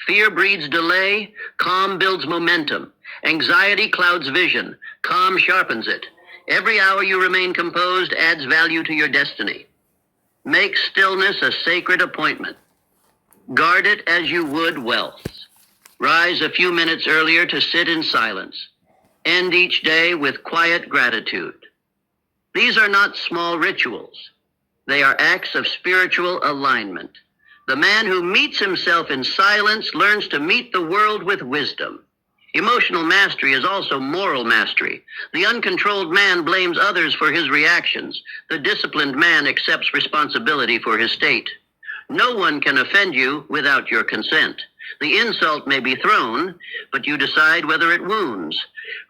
Fear breeds delay, calm builds momentum. Anxiety clouds vision, calm sharpens it. Every hour you remain composed adds value to your destiny. Make stillness a sacred appointment. Guard it as you would wealth. Rise a few minutes earlier to sit in silence. End each day with quiet gratitude. These are not small rituals. They are acts of spiritual alignment. The man who meets himself in silence learns to meet the world with wisdom. Emotional mastery is also moral mastery. The uncontrolled man blames others for his reactions. The disciplined man accepts responsibility for his state. No one can offend you without your consent. The insult may be thrown, but you decide whether it wounds.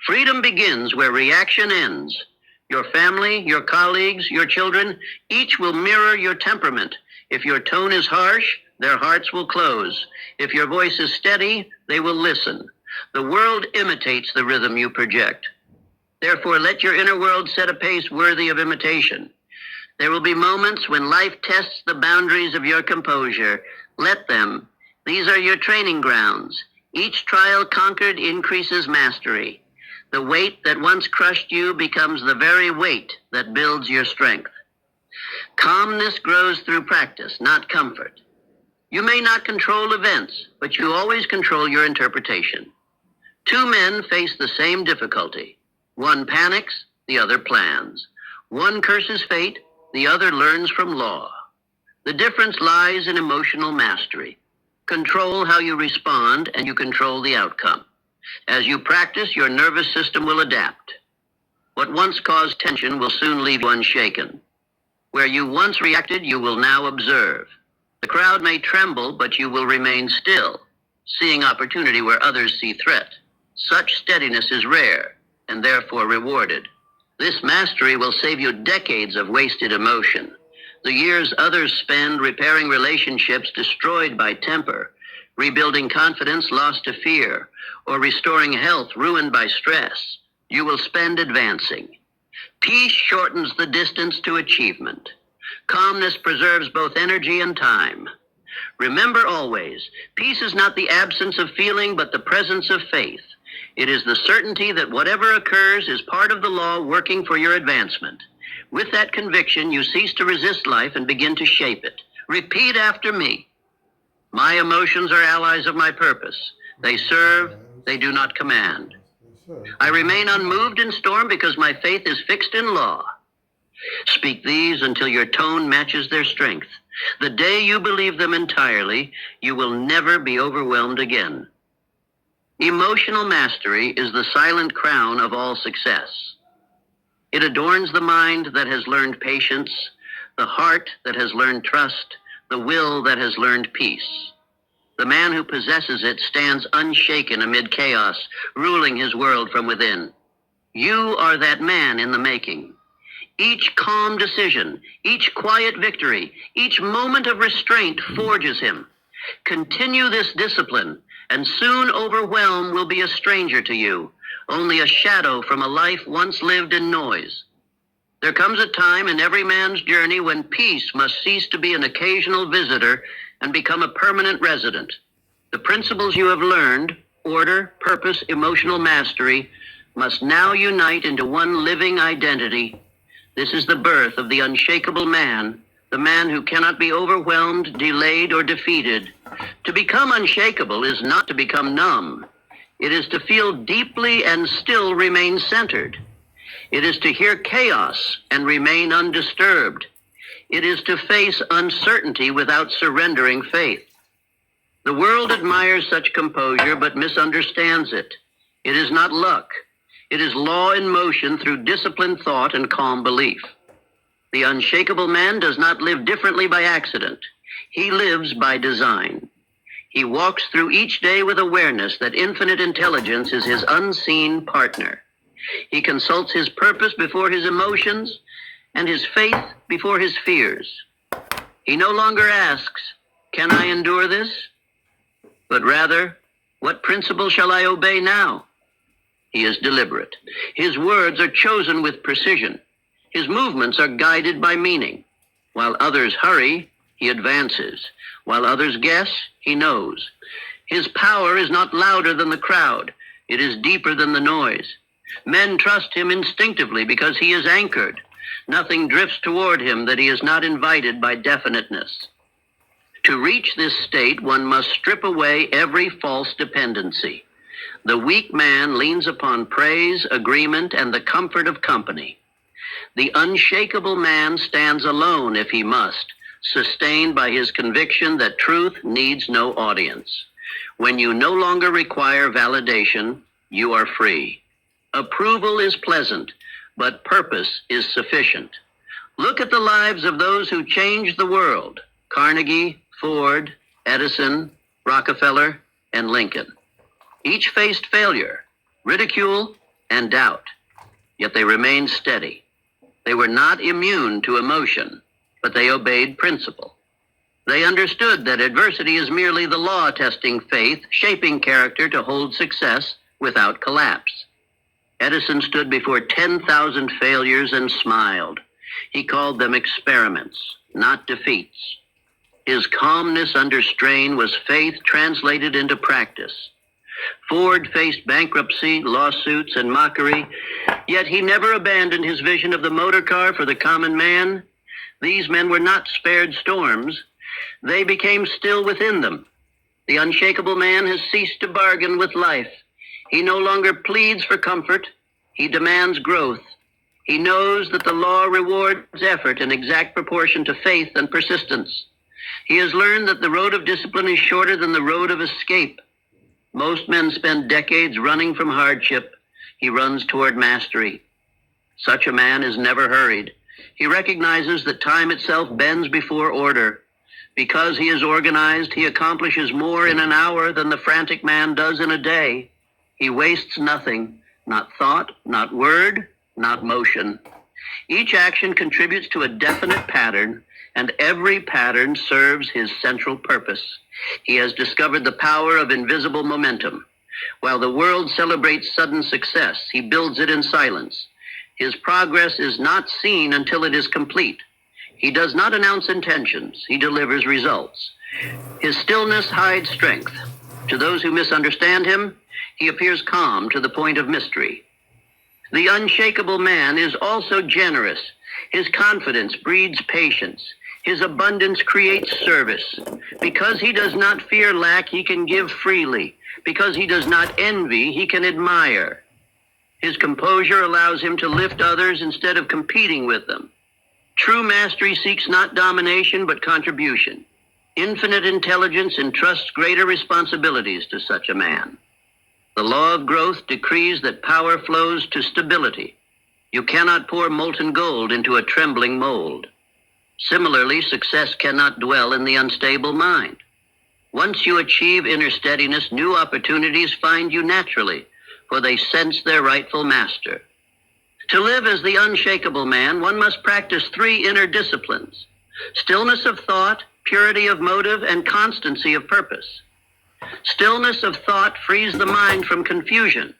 Freedom begins where reaction ends. Your family, your colleagues, your children, each will mirror your temperament. If your tone is harsh, their hearts will close. If your voice is steady, they will listen. The world imitates the rhythm you project. Therefore, let your inner world set a pace worthy of imitation. There will be moments when life tests the boundaries of your composure. Let them. These are your training grounds. Each trial conquered increases mastery. The weight that once crushed you becomes the very weight that builds your strength. Calmness grows through practice, not comfort. You may not control events, but you always control your interpretation. Two men face the same difficulty. One panics, the other plans. One curses fate, the other learns from law. The difference lies in emotional mastery. Control how you respond, and you control the outcome. As you practice, your nervous system will adapt. What once caused tension will soon leave you unshaken. Where you once reacted, you will now observe. The crowd may tremble, but you will remain still, seeing opportunity where others see threat. Such steadiness is rare, and therefore rewarded. This mastery will save you decades of wasted emotion. The years others spend repairing relationships destroyed by temper, rebuilding confidence lost to fear, or restoring health ruined by stress, you will spend advancing. Peace shortens the distance to achievement. Calmness preserves both energy and time. Remember always, peace is not the absence of feeling, but the presence of faith. It is the certainty that whatever occurs is part of the law working for your advancement. With that conviction, you cease to resist life and begin to shape it. Repeat after me. My emotions are allies of my purpose. They serve, they do not command. I remain unmoved in storm because my faith is fixed in law. Speak these until your tone matches their strength. The day you believe them entirely, you will never be overwhelmed again. Emotional mastery is the silent crown of all success. It adorns the mind that has learned patience, the heart that has learned trust, the will that has learned peace. The man who possesses it stands unshaken amid chaos, ruling his world from within. You are that man in the making. Each calm decision, each quiet victory, each moment of restraint forges him. Continue this discipline, and soon overwhelm will be a stranger to you, only a shadow from a life once lived in noise. There comes a time in every man's journey when peace must cease to be an occasional visitor and become a permanent resident. The principles you have learned, order, purpose, emotional mastery, must now unite into one living identity. This is the birth of the unshakable man, the man who cannot be overwhelmed, delayed, or defeated. To become unshakable is not to become numb. It is to feel deeply and still remain centered. It is to hear chaos and remain undisturbed. It is to face uncertainty without surrendering faith. The world admires such composure but misunderstands it. It is not luck. It is law in motion through disciplined thought and calm belief. The unshakable man does not live differently by accident. He lives by design. He walks through each day with awareness that infinite intelligence is his unseen partner. He consults his purpose before his emotions and his faith before his fears. He no longer asks, "Can I endure this?" but rather, "What principle shall I obey now?" He is deliberate. His words are chosen with precision. His movements are guided by meaning. While others hurry, he advances. While others guess, he knows. His power is not louder than the crowd. It is deeper than the noise. Men trust him instinctively because he is anchored. Nothing drifts toward him that he is not invited by definiteness. To reach this state, one must strip away every false dependency. The weak man leans upon praise, agreement, and the comfort of company. The unshakable man stands alone if he must, sustained by his conviction that truth needs no audience. When you no longer require validation, you are free. Approval is pleasant, but purpose is sufficient. Look at the lives of those who changed the world: Carnegie, Ford, Edison, Rockefeller, and Lincoln. Each faced failure, ridicule, and doubt, yet they remained steady. They were not immune to emotion, but they obeyed principle. They understood that adversity is merely the law testing faith, shaping character to hold success without collapse. Edison stood before 10,000 failures and smiled. He called them experiments, not defeats. His calmness under strain was faith translated into practice. Ford faced bankruptcy, lawsuits, and mockery, yet he never abandoned his vision of the motor car for the common man. These men were not spared storms. They became still within them. The unshakable man has ceased to bargain with life. He no longer pleads for comfort. He demands growth. He knows that the law rewards effort in exact proportion to faith and persistence. He has learned that the road of discipline is shorter than the road of escape. Most men spend decades running from hardship. He runs toward mastery. Such a man is never hurried. He recognizes that time itself bends before order. Because he is organized, he accomplishes more in an hour than the frantic man does in a day. He wastes nothing, not thought, not word, not motion. Each action contributes to a definite pattern, and every pattern serves his central purpose. He has discovered the power of invisible momentum. While the world celebrates sudden success, he builds it in silence. His progress is not seen until it is complete. He does not announce intentions, he delivers results. His stillness hides strength. To those who misunderstand him, he appears calm to the point of mystery. The unshakable man is also generous. His confidence breeds patience. His abundance creates service. Because he does not fear lack, he can give freely. Because he does not envy, he can admire. His composure allows him to lift others instead of competing with them. True mastery seeks not domination, but contribution. Infinite intelligence entrusts greater responsibilities to such a man. The law of growth decrees that power flows to stability. You cannot pour molten gold into a trembling mold. Similarly, success cannot dwell in the unstable mind. Once you achieve inner steadiness, new opportunities find you naturally, for they sense their rightful master. To live as the unshakable man, one must practice 3 inner disciplines: stillness of thought, purity of motive, and constancy of purpose. Stillness of thought frees the mind from confusion.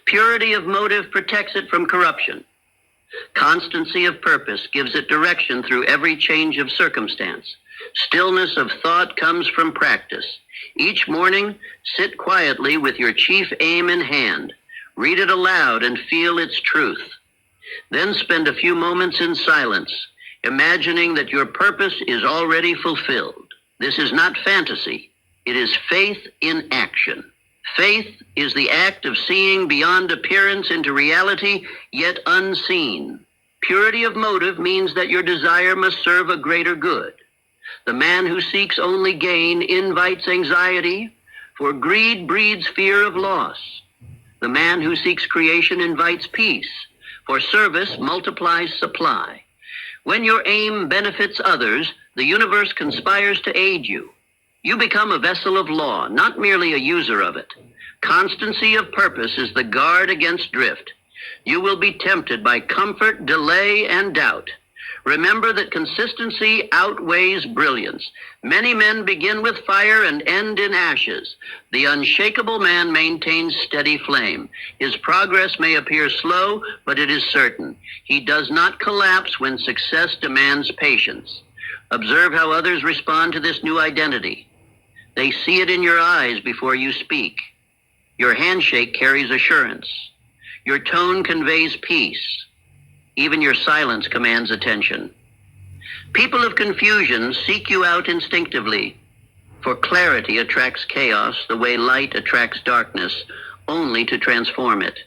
Purity of motive protects it from corruption. Constancy of purpose gives it direction through every change of circumstance. Stillness of thought comes from practice. Each morning, sit quietly with your chief aim in hand. Read it aloud and feel its truth. Then spend a few moments in silence, imagining that your purpose is already fulfilled. This is not fantasy. It is faith in action. Faith is the act of seeing beyond appearance into reality, yet unseen. Purity of motive means that your desire must serve a greater good. The man who seeks only gain invites anxiety, for greed breeds fear of loss. The man who seeks creation invites peace, for service multiplies supply. When your aim benefits others, the universe conspires to aid you. You become a vessel of law, not merely a user of it. Constancy of purpose is the guard against drift. You will be tempted by comfort, delay, and doubt. Remember that consistency outweighs brilliance. Many men begin with fire and end in ashes. The unshakable man maintains steady flame. His progress may appear slow, but it is certain. He does not collapse when success demands patience. Observe how others respond to this new identity. They see it in your eyes before you speak. Your handshake carries assurance. Your tone conveys peace. Even your silence commands attention. People of confusion seek you out instinctively, for clarity attracts chaos the way light attracts darkness, only to transform it.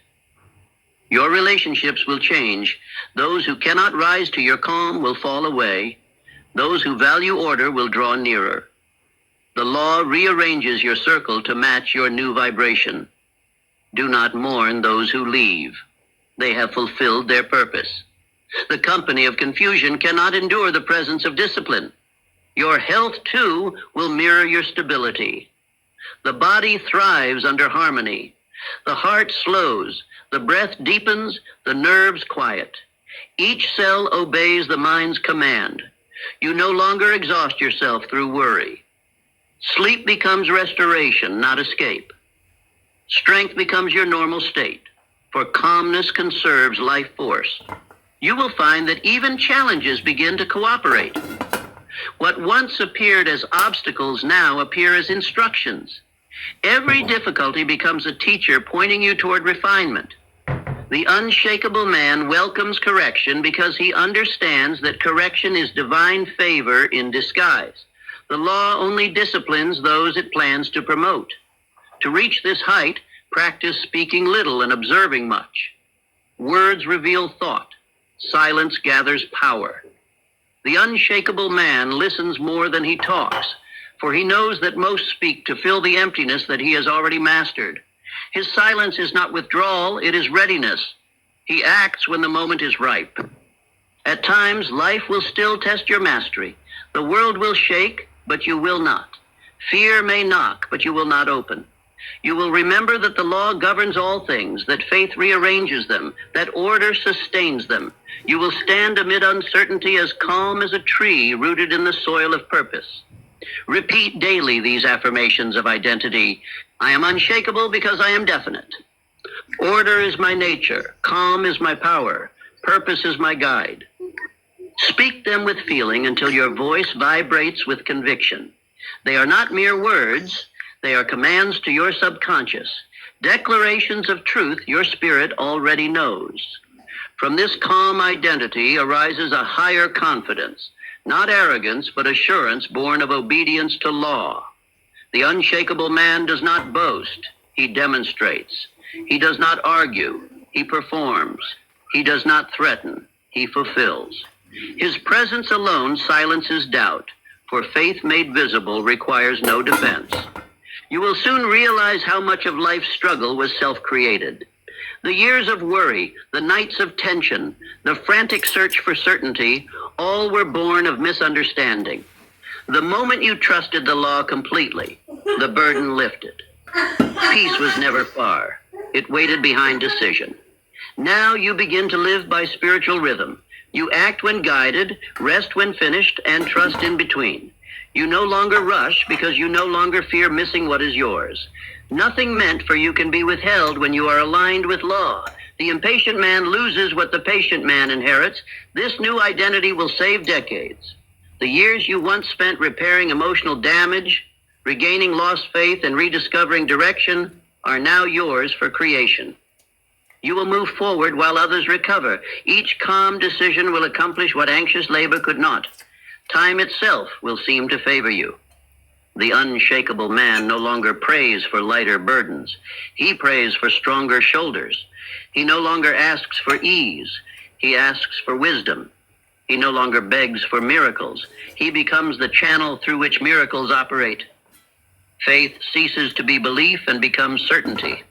Your relationships will change. Those who cannot rise to your calm will fall away. Those who value order will draw nearer. The law rearranges your circle to match your new vibration. Do not mourn those who leave. They have fulfilled their purpose. The company of confusion cannot endure the presence of discipline. Your health, too, will mirror your stability. The body thrives under harmony. The heart slows. The breath deepens. The nerves quiet. Each cell obeys the mind's command. You no longer exhaust yourself through worry. Sleep becomes restoration, not escape. Strength becomes your normal state, for calmness conserves life force. You will find that even challenges begin to cooperate. What once appeared as obstacles now appear as instructions. Every difficulty becomes a teacher pointing you toward refinement. The unshakable man welcomes correction because he understands that correction is divine favor in disguise. The law only disciplines those it plans to promote. To reach this height, practice speaking little and observing much. Words reveal thought. Silence gathers power. The unshakable man listens more than he talks, for he knows that most speak to fill the emptiness that he has already mastered. His silence is not withdrawal, it is readiness. He acts when the moment is ripe. At times, life will still test your mastery. The world will shake, but you will not. Fear may knock, but you will not open. You will remember that the law governs all things, that faith rearranges them, that order sustains them. You will stand amid uncertainty as calm as a tree rooted in the soil of purpose. Repeat daily these affirmations of identity. I am unshakable because I am definite. Order is my nature. Calm is my power. Purpose is my guide. Speak them with feeling until your voice vibrates with conviction. They are not mere words. They are commands to your subconscious, declarations of truth your spirit already knows. From this calm identity arises a higher confidence, not arrogance, but assurance born of obedience to law. The unshakable man does not boast, he demonstrates. He does not argue, he performs. He does not threaten, he fulfills. His presence alone silences doubt, for faith made visible requires no defense. You will soon realize how much of life's struggle was self-created. The years of worry, the nights of tension, the frantic search for certainty, all were born of misunderstanding. The moment you trusted the law completely, the burden lifted. Peace was never far. It waited behind decision. Now you begin to live by spiritual rhythm. You act when guided, rest when finished, and trust in between. You no longer rush because you no longer fear missing what is yours. Nothing meant for you can be withheld when you are aligned with law. The impatient man loses what the patient man inherits. This new identity will save decades. The years you once spent repairing emotional damage, regaining lost faith, and rediscovering direction are now yours for creation. You will move forward while others recover. Each calm decision will accomplish what anxious labor could not. Time itself will seem to favor you. The unshakable man no longer prays for lighter burdens. He prays for stronger shoulders. He no longer asks for ease. He asks for wisdom. He no longer begs for miracles. He becomes the channel through which miracles operate. Faith ceases to be belief and becomes certainty.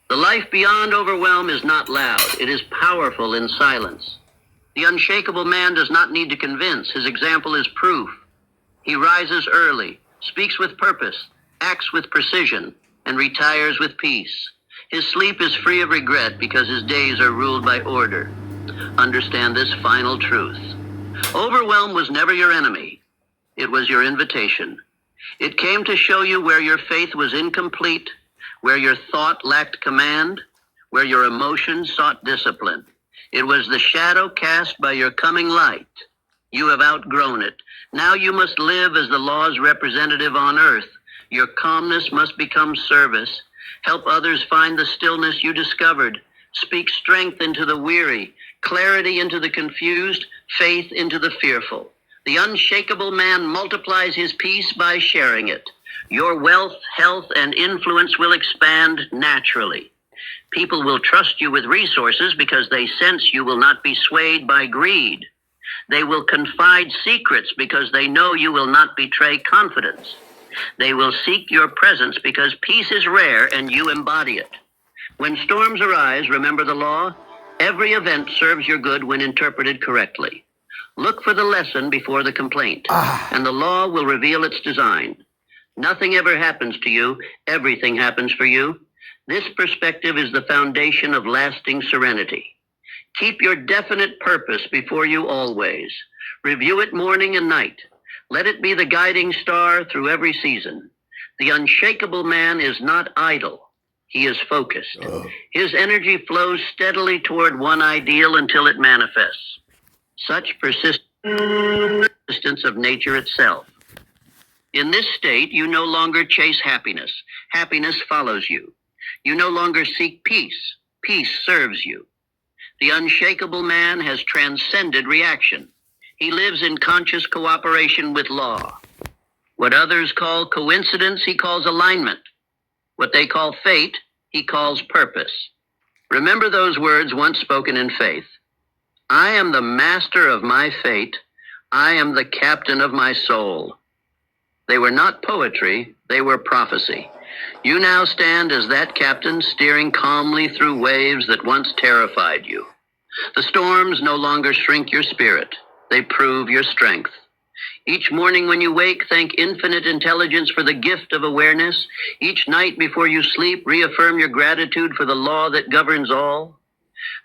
The life beyond overwhelm is not loud. It is powerful in silence. The unshakable man does not need to convince. His example is proof. He rises early, speaks with purpose, acts with precision, and retires with peace. His sleep is free of regret because his days are ruled by order. Understand this final truth. Overwhelm was never your enemy. It was your invitation. It came to show you where your faith was incomplete, where your thought lacked command, where your emotions sought discipline. It was the shadow cast by your coming light. You have outgrown it. Now you must live as the law's representative on earth, Your calmness must become service. Help others find the stillness you discovered. Speak strength into the weary, clarity into the confused, faith into the fearful. The unshakable man multiplies his peace by sharing it. Your wealth, health, and influence will expand naturally. People will trust you with resources because they sense you will not be swayed by greed. They will confide secrets because they know you will not betray confidence. They will seek your presence because peace is rare and you embody it. When storms arise, remember the law. Every event serves your good when interpreted correctly. Look for the lesson before the complaint, and the law will reveal its design. Nothing ever happens to you. Everything happens for you. This perspective is the foundation of lasting serenity. Keep your definite purpose before you always. Review it morning and night. Let it be the guiding star through every season. The unshakable man is not idle. He is focused. His energy flows steadily toward one ideal until it manifests. Such persistence of nature itself. In this state, you no longer chase happiness. Happiness follows you. You no longer seek peace. Peace serves you. The unshakable man has transcended reaction. He lives in conscious cooperation with law. What others call coincidence, he calls alignment. What they call fate, he calls purpose. Remember those words once spoken in faith. I am the master of my fate. I am the captain of my soul. They were not poetry, they were prophecy. You now stand as that captain, steering calmly through waves that once terrified you. The storms no longer shrink your spirit. They prove your strength. Each morning when you wake, thank infinite intelligence for the gift of awareness. Each night before you sleep, reaffirm your gratitude for the law that governs all.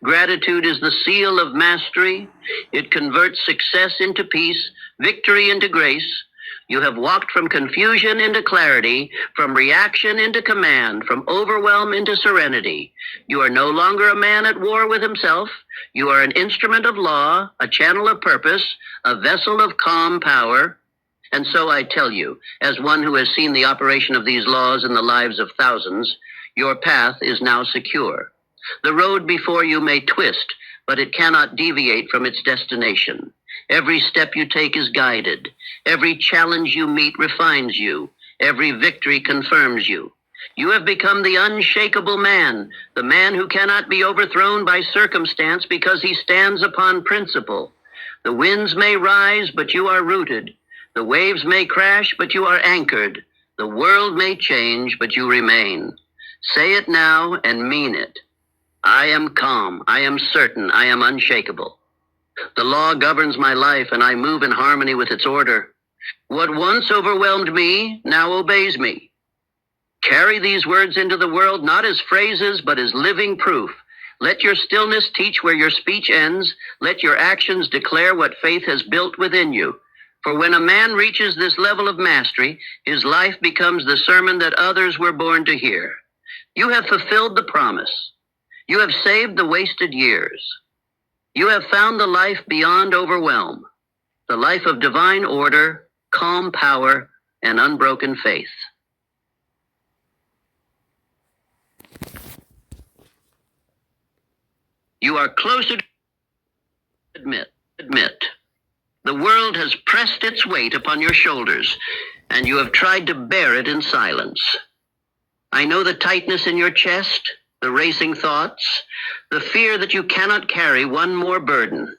Gratitude is the seal of mastery. It converts success into peace, victory into grace. You have walked from confusion into clarity, from reaction into command, from overwhelm into serenity. You are no longer a man at war with himself. You are an instrument of law, a channel of purpose, a vessel of calm power. And so I tell you, as one who has seen the operation of these laws in the lives of thousands, your path is now secure. The road before you may twist, but it cannot deviate from its destination. Every step you take is guided. Every challenge you meet refines you. Every victory confirms you. You have become the unshakable man, the man who cannot be overthrown by circumstance because he stands upon principle. The winds may rise, but you are rooted. The waves may crash, but you are anchored. The world may change, but you remain. Say it now and mean it. I am calm. I am certain. I am unshakable. The law governs my life, and I move in harmony with its order. What once overwhelmed me now obeys me. Carry these words into the world not as phrases, but as living proof. Let your stillness teach where your speech ends. Let your actions declare what faith has built within you. For when a man reaches this level of mastery, his life becomes the sermon that others were born to hear. You have fulfilled the promise. You have saved the wasted years. You have found the life beyond overwhelm, the life of divine order, calm power, and unbroken faith. You are closer to admit. The world has pressed its weight upon your shoulders, and you have tried to bear it in silence. I know the tightness in your chest, the racing thoughts, the fear that you cannot carry one more burden.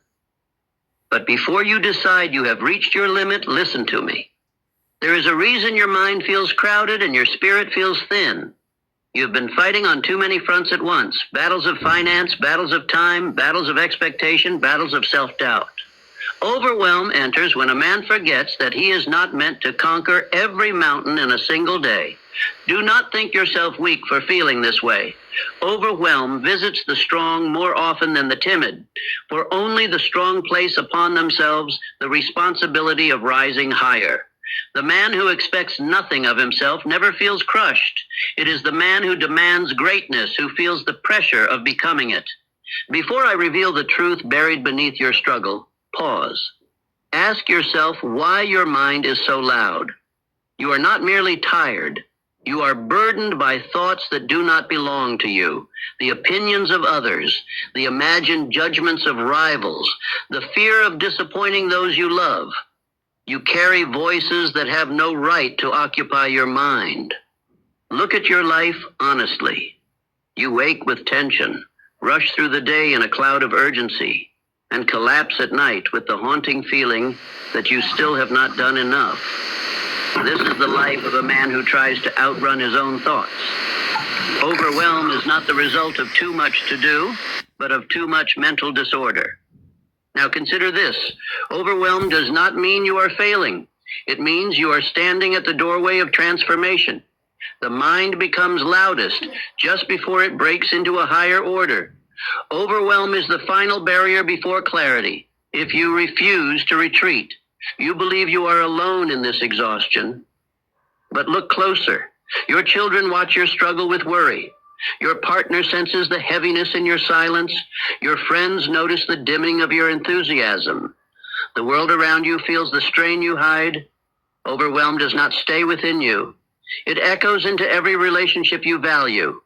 But before you decide you have reached your limit, listen to me. There is a reason your mind feels crowded and your spirit feels thin. You've been fighting on too many fronts at once. Battles of finance, battles of time, battles of expectation, battles of self-doubt. Overwhelm enters when a man forgets that he is not meant to conquer every mountain in a single day. Do not think yourself weak for feeling this way. Overwhelm visits the strong more often than the timid, for only the strong place upon themselves the responsibility of rising higher. The man who expects nothing of himself never feels crushed. It is the man who demands greatness who feels the pressure of becoming it. Before I reveal the truth buried beneath your struggle, pause. Ask yourself why your mind is so loud. You are not merely tired. You are burdened by thoughts that do not belong to you, the opinions of others, the imagined judgments of rivals, the fear of disappointing those you love. You carry voices that have no right to occupy your mind. Look at your life honestly. You wake with tension, rush through the day in a cloud of urgency, and collapse at night with the haunting feeling that you still have not done enough. This is the life of a man who tries to outrun his own thoughts. Overwhelm is not the result of too much to do, but of too much mental disorder. Now consider this. Overwhelm does not mean you are failing. It means you are standing at the doorway of transformation. The mind becomes loudest just before it breaks into a higher order. Overwhelm is the final barrier before clarity. If you refuse to retreat, you believe you are alone in this exhaustion. But look closer. Your children watch your struggle with worry. Your partner senses the heaviness in your silence. Your friends notice the dimming of your enthusiasm. The world around you feels the strain you hide. Overwhelm does not stay within you. It echoes into every relationship you value.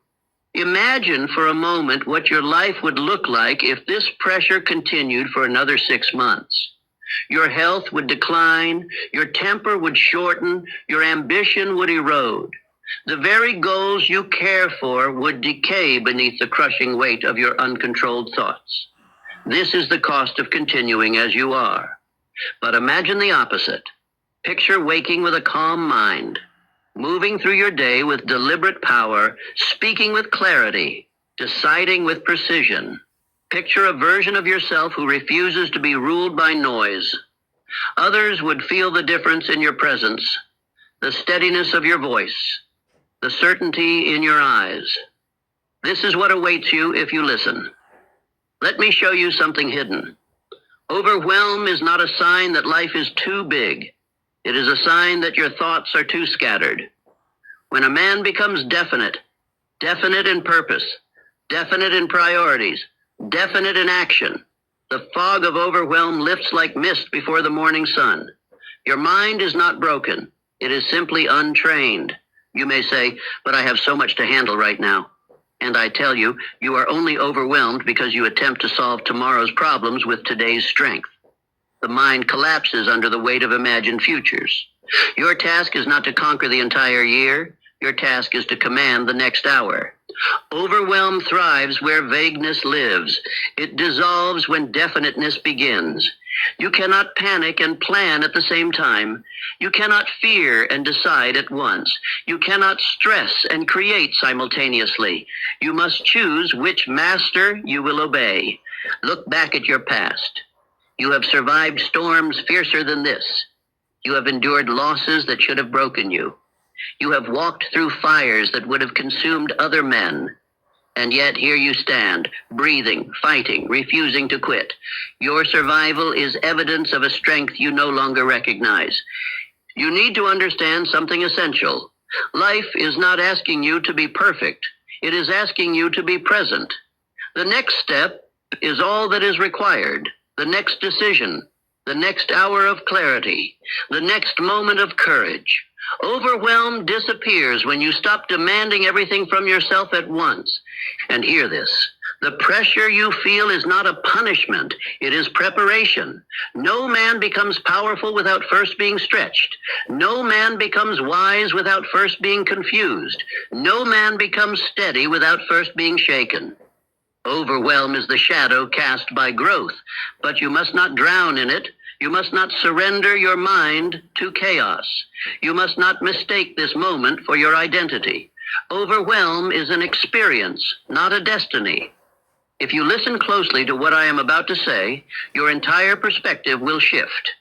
Imagine for a moment what your life would look like if this pressure continued for another 6 months. Your health would decline, your temper would shorten, your ambition would erode. The very goals you care for would decay beneath the crushing weight of your uncontrolled thoughts. This is the cost of continuing as you are. But imagine the opposite. Picture waking with a calm mind, moving through your day with deliberate power, speaking with clarity, deciding with precision. Picture a version of yourself who refuses to be ruled by noise. Others would feel the difference in your presence, the steadiness of your voice, the certainty in your eyes. This is what awaits you if you listen. Let me show you something hidden. Overwhelm is not a sign that life is too big. It is a sign that your thoughts are too scattered. When a man becomes definite in purpose, definite in priorities, definite in action, the fog of overwhelm lifts like mist before the morning sun. Your mind is not broken. It is simply untrained. You may say, but I have so much to handle right now. And I tell you, you are only overwhelmed because you attempt to solve tomorrow's problems with today's strength. The mind collapses under the weight of imagined futures. Your task is not to conquer the entire year. Your task is to command the next hour. Overwhelm thrives where vagueness lives. It dissolves when definiteness begins. You cannot panic and plan at the same time. You cannot fear and decide at once. You cannot stress and create simultaneously. You must choose which master you will obey. Look back at your past. You have survived storms fiercer than this. You have endured losses that should have broken you. You have walked through fires that would have consumed other men. And yet here you stand, breathing, fighting, refusing to quit. Your survival is evidence of a strength you no longer recognize. You need to understand something essential. Life is not asking you to be perfect. It is asking you to be present. The next step is all that is required. The next decision, the next hour of clarity, the next moment of courage. Overwhelm disappears when you stop demanding everything from yourself at once. And hear this. The pressure you feel is not a punishment. It is preparation. No man becomes powerful without first being stretched. No man becomes wise without first being confused. No man becomes steady without first being shaken. Overwhelm is the shadow cast by growth, but you must not drown in it. You must not surrender your mind to chaos. You must not mistake this moment for your identity. Overwhelm is an experience, not a destiny. If you listen closely to what I am about to say, your entire perspective will shift.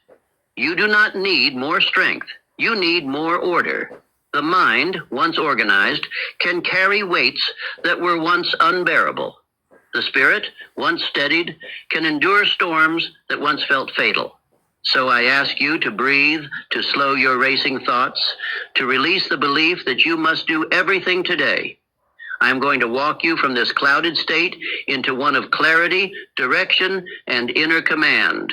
You do not need more strength. You need more order. The mind, once organized, can carry weights that were once unbearable. The spirit, once steadied, can endure storms that once felt fatal. So I ask you to breathe, to slow your racing thoughts, to release the belief that you must do everything today. I am going to walk you from this clouded state into one of clarity, direction, and inner command.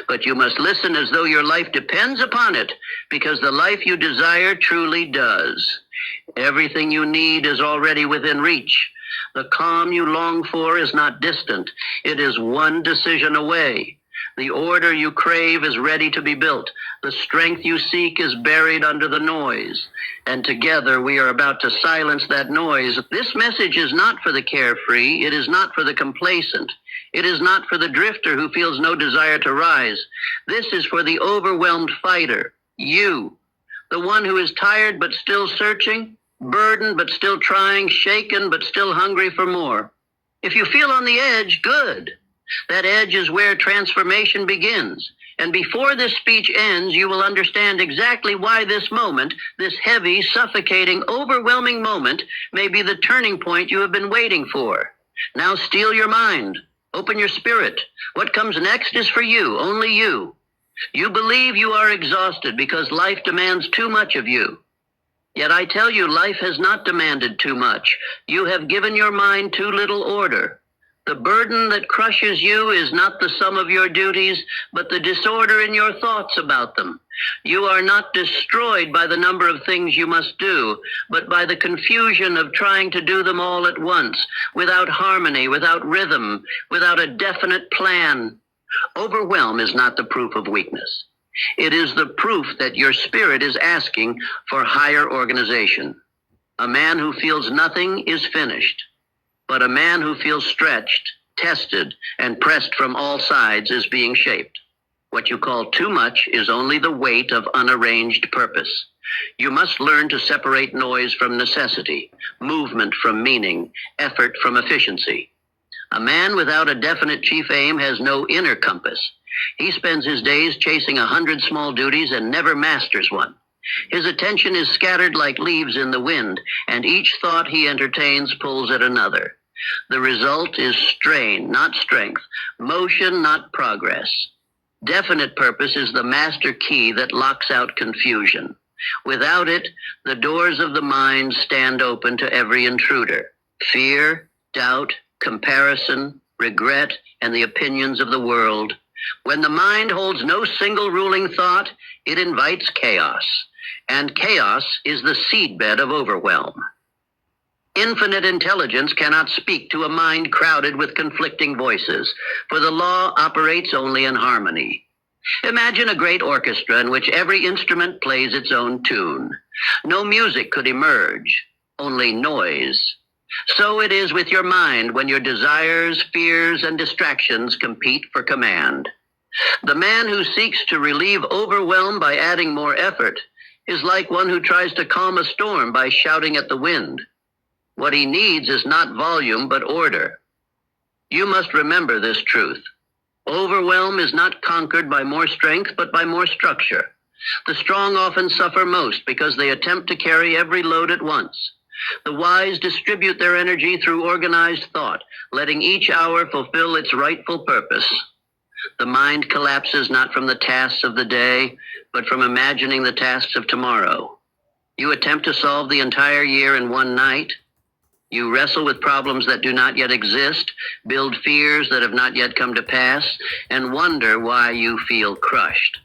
But you must listen as though your life depends upon it, because the life you desire truly does. Everything you need is already within reach. The calm you long for is not distant. It is one decision away. The order you crave is ready to be built. The strength you seek is buried under the noise. And together we are about to silence that noise. This message is not for the carefree. It is not for the complacent. It is not for the drifter who feels no desire to rise. This is for the overwhelmed fighter, you, the one who is tired but still searching, burdened but still trying, shaken but still hungry for more. If you feel on the edge, good. That edge is where transformation begins. And before this speech ends, you will understand exactly why this moment, this heavy, suffocating, overwhelming moment, may be the turning point you have been waiting for. Now steel your mind. Open your spirit. What comes next is for you, only you. You believe you are exhausted because life demands too much of you. Yet I tell you, life has not demanded too much. You have given your mind too little order. The burden that crushes you is not the sum of your duties, but the disorder in your thoughts about them. You are not destroyed by the number of things you must do, but by the confusion of trying to do them all at once, without harmony, without rhythm, without a definite plan. Overwhelm is not the proof of weakness. It is the proof that your spirit is asking for higher organization. A man who feels nothing is finished. But a man who feels stretched, tested, and pressed from all sides is being shaped. What you call too much is only the weight of unarranged purpose. You must learn to separate noise from necessity, movement from meaning, effort from efficiency. A man without a definite chief aim has no inner compass. He spends his days chasing 100 small duties and never masters one. His attention is scattered like leaves in the wind, and each thought he entertains pulls at another. The result is strain, not strength, motion, not progress. Definite purpose is the master key that locks out confusion. Without it, the doors of the mind stand open to every intruder. Fear, doubt, comparison, regret, and the opinions of the world. When the mind holds no single ruling thought, it invites chaos. And chaos is the seedbed of overwhelm. Infinite intelligence cannot speak to a mind crowded with conflicting voices, for the law operates only in harmony. Imagine a great orchestra in which every instrument plays its own tune. No music could emerge, only noise. So it is with your mind when your desires, fears, and distractions compete for command. The man who seeks to relieve overwhelm by adding more effort is like one who tries to calm a storm by shouting at the wind. What he needs is not volume, but order. You must remember this truth. Overwhelm is not conquered by more strength, but by more structure. The strong often suffer most because they attempt to carry every load at once. The wise distribute their energy through organized thought, letting each hour fulfill its rightful purpose. The mind collapses not from the tasks of the day, but from imagining the tasks of tomorrow. You attempt to solve the entire year in one night. You wrestle with problems that do not yet exist, build fears that have not yet come to pass, and wonder why you feel crushed.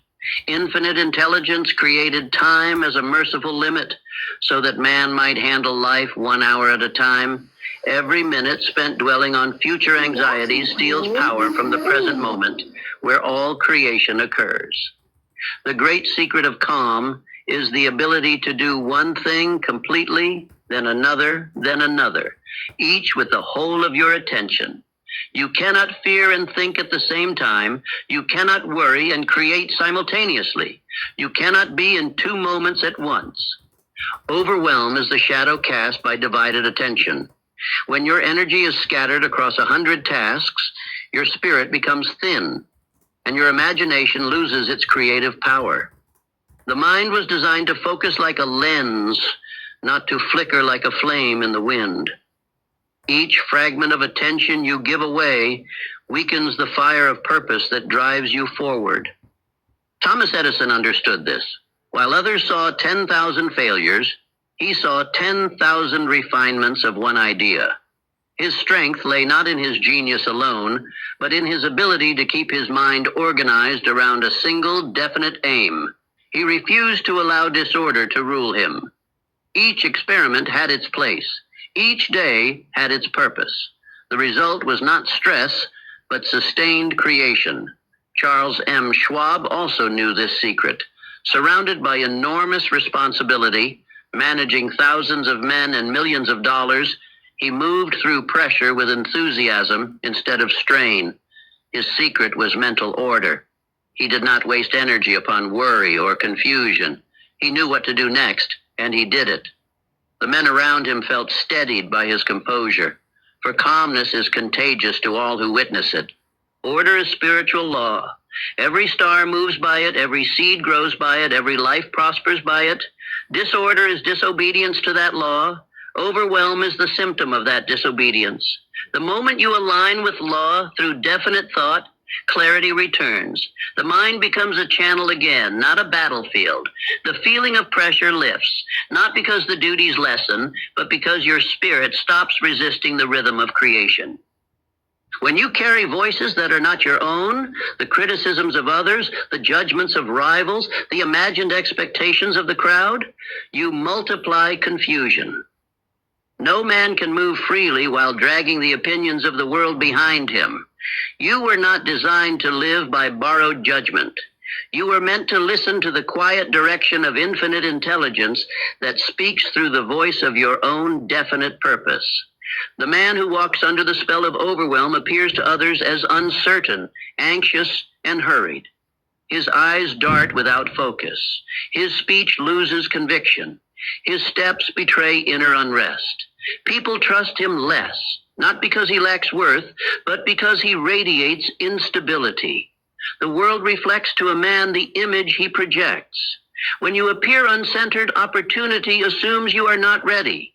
Infinite intelligence created time as a merciful limit so that man might handle life 1 hour at a time. Every minute spent dwelling on future anxieties steals power from the present moment where all creation occurs. The great secret of calm is the ability to do one thing completely, then another, each with the whole of your attention. You cannot fear and think at the same time. You cannot worry and create simultaneously. You cannot be in two moments at once. Overwhelm is the shadow cast by divided attention. When your energy is scattered across 100 tasks, your spirit becomes thin, and your imagination loses its creative power. The mind was designed to focus like a lens, not to flicker like a flame in the wind. Each fragment of attention you give away weakens the fire of purpose that drives you forward. Thomas Edison understood this. While others saw 10,000 failures, he saw 10,000 refinements of one idea. His strength lay not in his genius alone, but in his ability to keep his mind organized around a single definite aim. He refused to allow disorder to rule him. Each experiment had its place. Each day had its purpose. The result was not stress, but sustained creation. Charles M. Schwab also knew this secret. Surrounded by enormous responsibility, managing thousands of men and millions of dollars, he moved through pressure with enthusiasm instead of strain. His secret was mental order. He did not waste energy upon worry or confusion. He knew what to do next, and he did it. The men around him felt steadied by his composure, for calmness is contagious to all who witness it. Order is spiritual law. Every star moves by it, every seed grows by it, every life prospers by it. Disorder is disobedience to that law. Overwhelm is the symptom of that disobedience. The moment you align with law through definite thought, clarity returns. The mind becomes a channel again, not a battlefield. The feeling of pressure lifts, not because the duties lessen, but because your spirit stops resisting the rhythm of creation. When you carry voices that are not your own, the criticisms of others, the judgments of rivals, the imagined expectations of the crowd, you multiply confusion. No man can move freely while dragging the opinions of the world behind him. You were not designed to live by borrowed judgment. You were meant to listen to the quiet direction of infinite intelligence that speaks through the voice of your own definite purpose. The man who walks under the spell of overwhelm appears to others as uncertain, anxious, and hurried. His eyes dart without focus. His speech loses conviction. His steps betray inner unrest. People trust him less, not because he lacks worth, but because he radiates instability. The world reflects to a man the image he projects. When you appear uncentered, opportunity assumes you are not ready.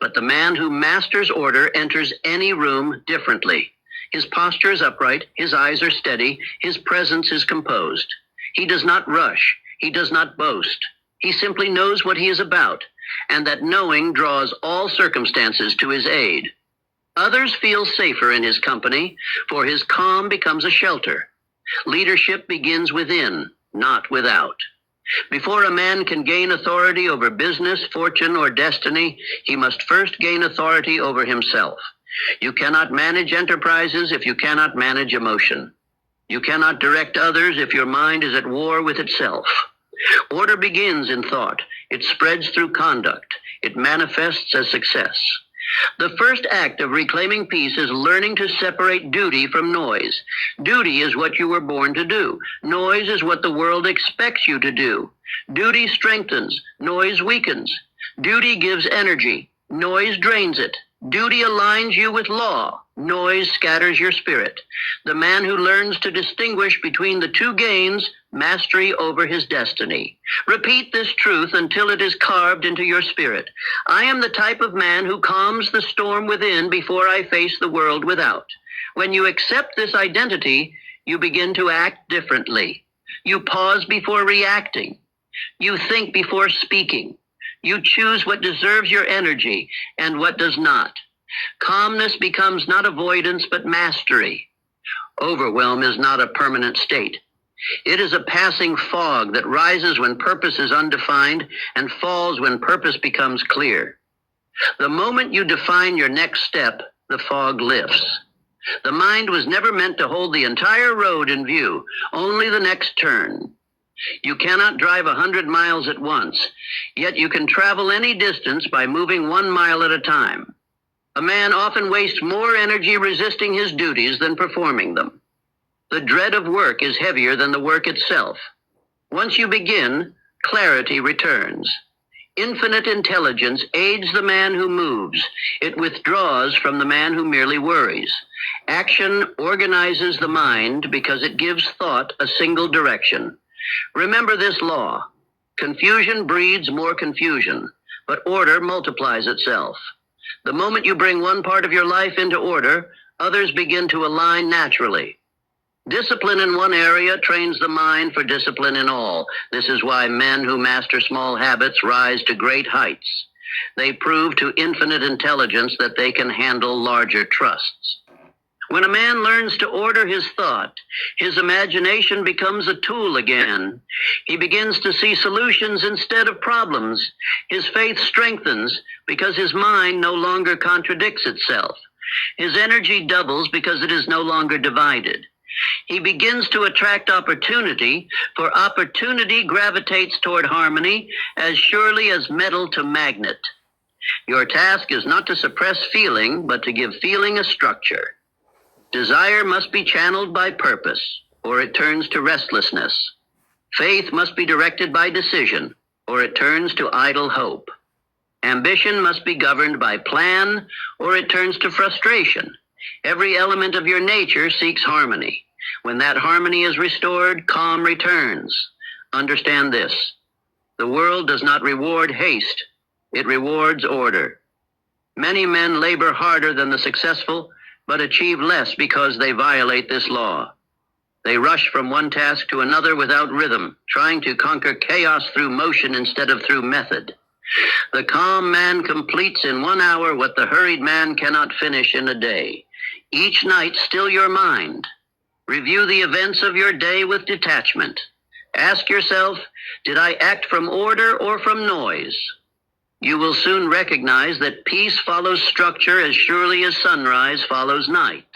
But the man who masters order enters any room differently. His posture is upright, his eyes are steady, his presence is composed. He does not rush, he does not boast. He simply knows what he is about, and that knowing draws all circumstances to his aid. Others feel safer in his company, for his calm becomes a shelter. Leadership begins within, not without. Before a man can gain authority over business, fortune, or destiny, he must first gain authority over himself. You cannot manage enterprises if you cannot manage emotion. You cannot direct others if your mind is at war with itself. Order begins in thought. It spreads through conduct. It manifests as success. The first act of reclaiming peace is learning to separate duty from noise. Duty is what you were born to do. Noise is what the world expects you to do. Duty strengthens. Noise weakens. Duty gives energy. Noise drains it. Duty aligns you with law. Noise scatters your spirit. The man who learns to distinguish between the two gains mastery over his destiny. Repeat this truth until it is carved into your spirit. I am the type of man who calms the storm within before I face the world without. When you accept this identity, you begin to act differently. You pause before reacting. You think before speaking. You choose what deserves your energy and what does not. Calmness becomes not avoidance but mastery. Overwhelm is not a permanent state. It is a passing fog that rises when purpose is undefined and falls when purpose becomes clear. The moment you define your next step, the fog lifts. The mind was never meant to hold the entire road in view, only the next turn. You cannot drive 100 miles at once, yet you can travel any distance by moving 1 mile at a time. A man often wastes more energy resisting his duties than performing them. The dread of work is heavier than the work itself. Once you begin, clarity returns. Infinite intelligence aids the man who moves. It withdraws from the man who merely worries. Action organizes the mind because it gives thought a single direction. Remember this law. Confusion breeds more confusion, but order multiplies itself. The moment you bring one part of your life into order, others begin to align naturally. Discipline in one area trains the mind for discipline in all. This is why men who master small habits rise to great heights. They prove to infinite intelligence that they can handle larger trusts. When a man learns to order his thought, his imagination becomes a tool again. He begins to see solutions instead of problems. His faith strengthens because his mind no longer contradicts itself. His energy doubles because it is no longer divided. He begins to attract opportunity, for opportunity gravitates toward harmony as surely as metal to magnet. Your task is not to suppress feeling, but to give feeling a structure. Desire must be channeled by purpose, or it turns to restlessness. Faith must be directed by decision, or it turns to idle hope. Ambition must be governed by plan, or it turns to frustration. Every element of your nature seeks harmony. When that harmony is restored, calm returns. Understand this: the world does not reward haste, it rewards order. Many men labor harder than the successful, but achieve less because they violate this law. They rush from one task to another without rhythm, trying to conquer chaos through motion instead of through method. The calm man completes in 1 hour what the hurried man cannot finish in a day. Each night, still your mind. Review the events of your day with detachment. Ask yourself, did I act from order or from noise? You will soon recognize that peace follows structure as surely as sunrise follows night.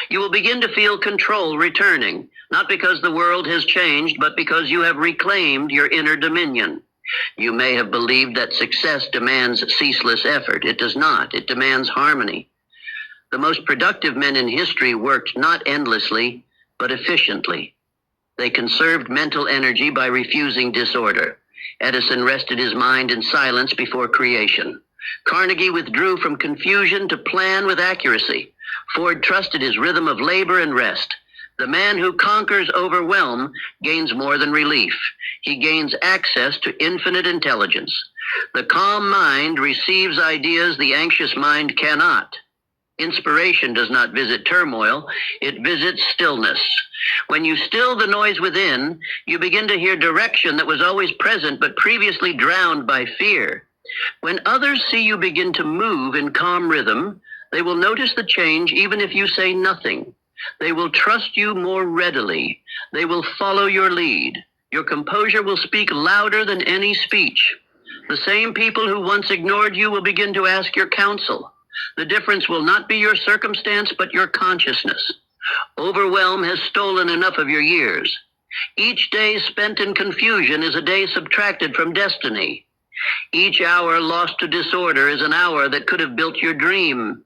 You will begin to feel control returning, not because the world has changed, but because you have reclaimed your inner dominion. You may have believed that success demands ceaseless effort. It does not. It demands harmony. The most productive men in history worked not endlessly, but efficiently. They conserved mental energy by refusing disorder. Edison rested his mind in silence before creation. Carnegie withdrew from confusion to plan with accuracy. Ford trusted his rhythm of labor and rest. The man who conquers overwhelm gains more than relief. He gains access to infinite intelligence. The calm mind receives ideas the anxious mind cannot. Inspiration does not visit turmoil, it visits stillness. When you still the noise within, you begin to hear direction that was always present but previously drowned by fear. When others see you begin to move in calm rhythm, they will notice the change even if you say nothing. They will trust you more readily. They will follow your lead. Your composure will speak louder than any speech. The same people who once ignored you will begin to ask your counsel. The difference will not be your circumstance, but your consciousness. Overwhelm has stolen enough of your years. Each day spent in confusion is a day subtracted from destiny. Each hour lost to disorder is an hour that could have built your dream.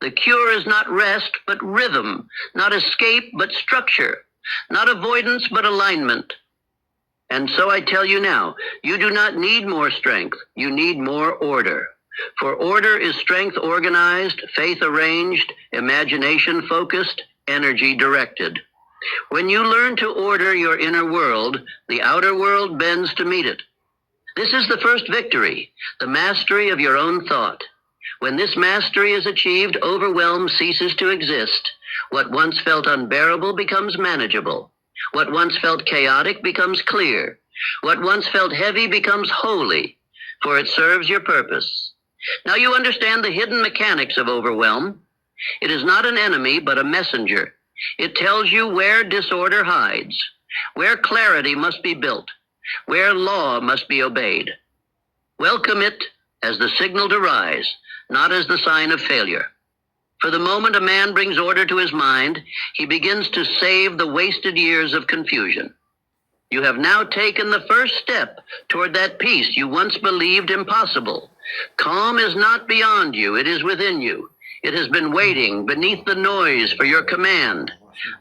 The cure is not rest, but rhythm, not escape, but structure, not avoidance, but alignment. And so I tell you now, you do not need more strength, you need more order. For order is strength organized, faith arranged, imagination focused, energy directed. When you learn to order your inner world, the outer world bends to meet it. This is the first victory, the mastery of your own thought. When this mastery is achieved, overwhelm ceases to exist. What once felt unbearable becomes manageable. What once felt chaotic becomes clear. What once felt heavy becomes holy, for it serves your purpose. Now you understand the hidden mechanics of overwhelm. It is not an enemy, but a messenger. It tells you where disorder hides, where clarity must be built, where law must be obeyed. Welcome it as the signal to rise, not as the sign of failure. For the moment a man brings order to his mind, he begins to save the wasted years of confusion. You have now taken the first step toward that peace you once believed impossible. Calm is not beyond you, it is within you. It has been waiting beneath the noise for your command.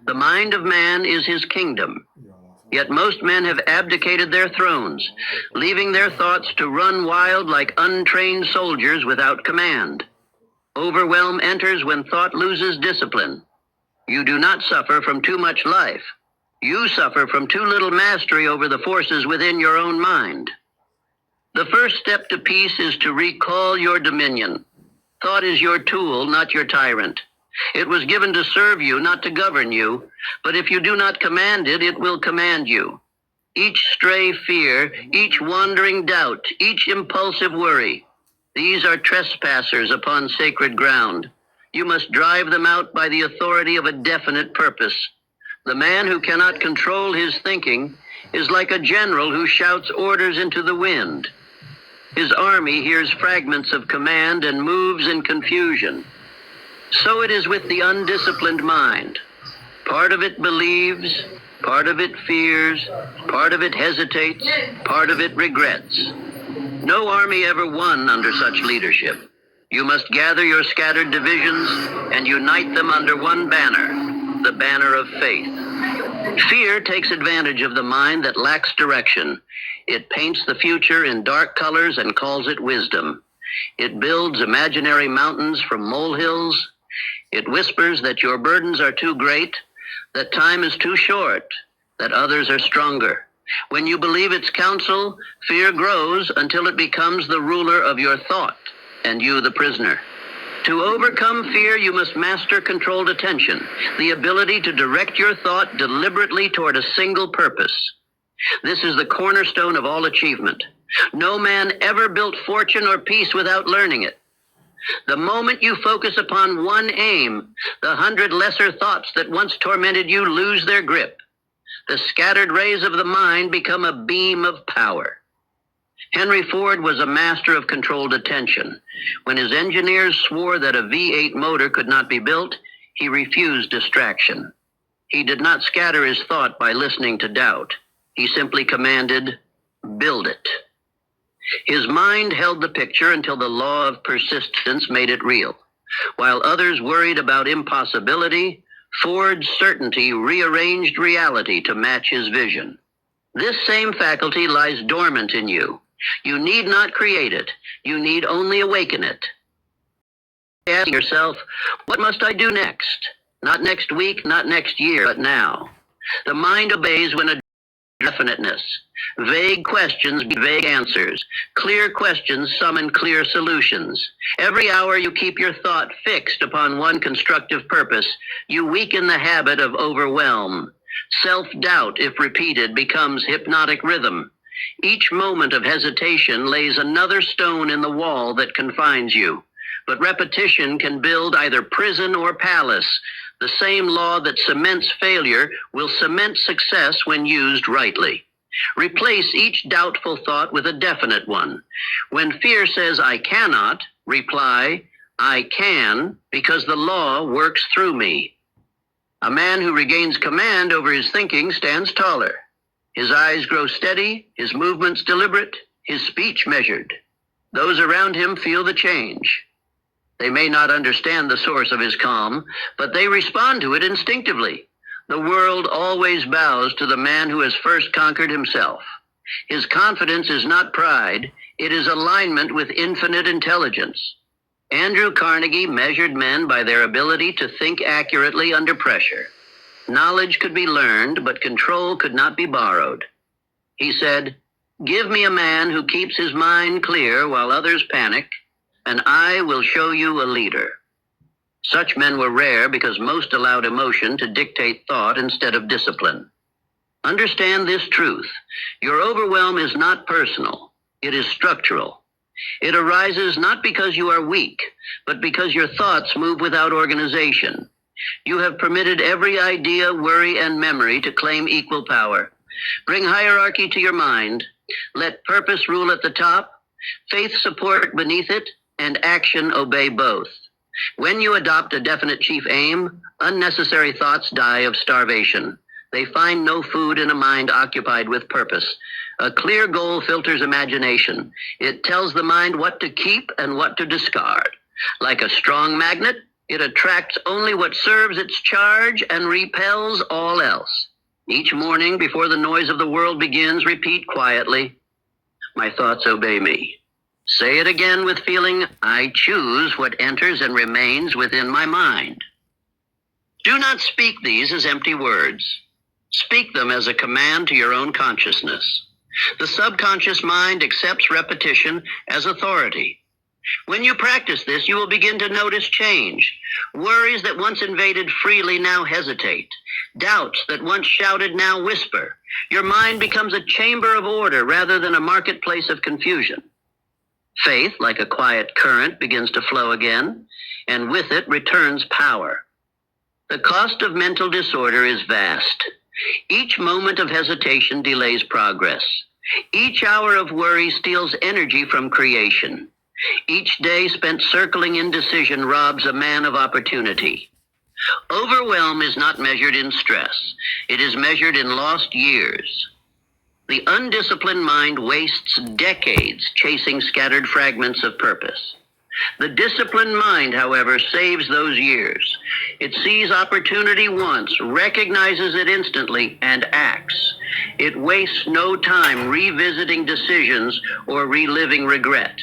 The mind of man is his kingdom. Yet most men have abdicated their thrones, leaving their thoughts to run wild like untrained soldiers without command. Overwhelm enters when thought loses discipline. You do not suffer from too much life. You suffer from too little mastery over the forces within your own mind. The first step to peace is to recall your dominion. Thought is your tool, not your tyrant. It was given to serve you, not to govern you. But if you do not command it, it will command you. Each stray fear, each wandering doubt, each impulsive worry, These are trespassers upon sacred ground. You must drive them out by the authority of a definite purpose. The man who cannot control his thinking is like a general who shouts orders into the wind. His army hears fragments of command and moves in confusion. So it is with the undisciplined mind. Part of it believes, part of it fears, part of it hesitates, part of it regrets. No army ever won under such leadership. You must gather your scattered divisions and unite them under one banner, the banner of faith. Fear takes advantage of the mind that lacks direction. It paints the future in dark colors and calls it wisdom. It builds imaginary mountains from molehills. It whispers that your burdens are too great, that time is too short, that others are stronger. When you believe its counsel, fear grows until it becomes the ruler of your thought, and you the prisoner. To overcome fear, you must master controlled attention, the ability to direct your thought deliberately toward a single purpose. This is the cornerstone of all achievement. No man ever built fortune or peace without learning it. The moment you focus upon one aim, the 100 lesser thoughts that once tormented you lose their grip. The scattered rays of the mind become a beam of power. Henry Ford was a master of controlled attention. When his engineers swore that a V8 motor could not be built, he refused distraction. He did not scatter his thought by listening to doubt. He simply commanded, "Build it." His mind held the picture until the law of persistence made it real. While others worried about impossibility, Ford's certainty rearranged reality to match his vision. This same faculty lies dormant in you. You need not create it. You need only awaken it. Ask yourself, what must I do next? Not next week, not next year, but now. The mind obeys when a definiteness. Vague questions beget vague answers. Clear questions summon clear solutions. Every hour you keep your thought fixed upon one constructive purpose, you weaken the habit of overwhelm. Self-doubt, if repeated, becomes hypnotic rhythm. Each moment of hesitation lays another stone in the wall that confines you. But repetition can build either prison or palace. The same law that cements failure will cement success when used rightly. Replace each doubtful thought with a definite one. When fear says, "I cannot," reply, "I can, because the law works through me." A man who regains command over his thinking stands taller. His eyes grow steady, his movements deliberate, his speech measured. Those around him feel the change. They may not understand the source of his calm, but they respond to it instinctively. The world always bows to the man who has first conquered himself. His confidence is not pride, it is alignment with infinite intelligence. Andrew Carnegie measured men by their ability to think accurately under pressure. Knowledge could be learned, but control could not be borrowed. He said, "Give me a man who keeps his mind clear while others panic, and I will show you a leader." Such men were rare because most allowed emotion to dictate thought instead of discipline. Understand this truth. Your overwhelm is not personal. It is structural. It arises not because you are weak, but because your thoughts move without organization. You have permitted every idea, worry, and memory to claim equal power. Bring hierarchy to your mind. Let purpose rule at the top, faith support beneath it, and action obey both. When you adopt a definite chief aim, unnecessary thoughts die of starvation. They find no food in a mind occupied with purpose. A clear goal filters imagination. It tells the mind what to keep and what to discard. Like a strong magnet, it attracts only what serves its charge and repels all else. Each morning, before the noise of the world begins, repeat quietly, "My thoughts obey me." Say it again with feeling, "I choose what enters and remains within my mind." Do not speak these as empty words. Speak them as a command to your own consciousness. The subconscious mind accepts repetition as authority. When you practice this, you will begin to notice change. Worries that once invaded freely now hesitate. Doubts that once shouted now whisper. Your mind becomes a chamber of order rather than a marketplace of confusion. Faith, like a quiet current, begins to flow again, and with it returns power. The cost of mental disorder is vast. Each moment of hesitation delays progress. Each hour of worry steals energy from creation. Each day spent circling indecision robs a man of opportunity. Overwhelm is not measured in stress. It is measured in lost years. The undisciplined mind wastes decades chasing scattered fragments of purpose. The disciplined mind, however, saves those years. It sees opportunity once, recognizes it instantly, and acts. It wastes no time revisiting decisions or reliving regret.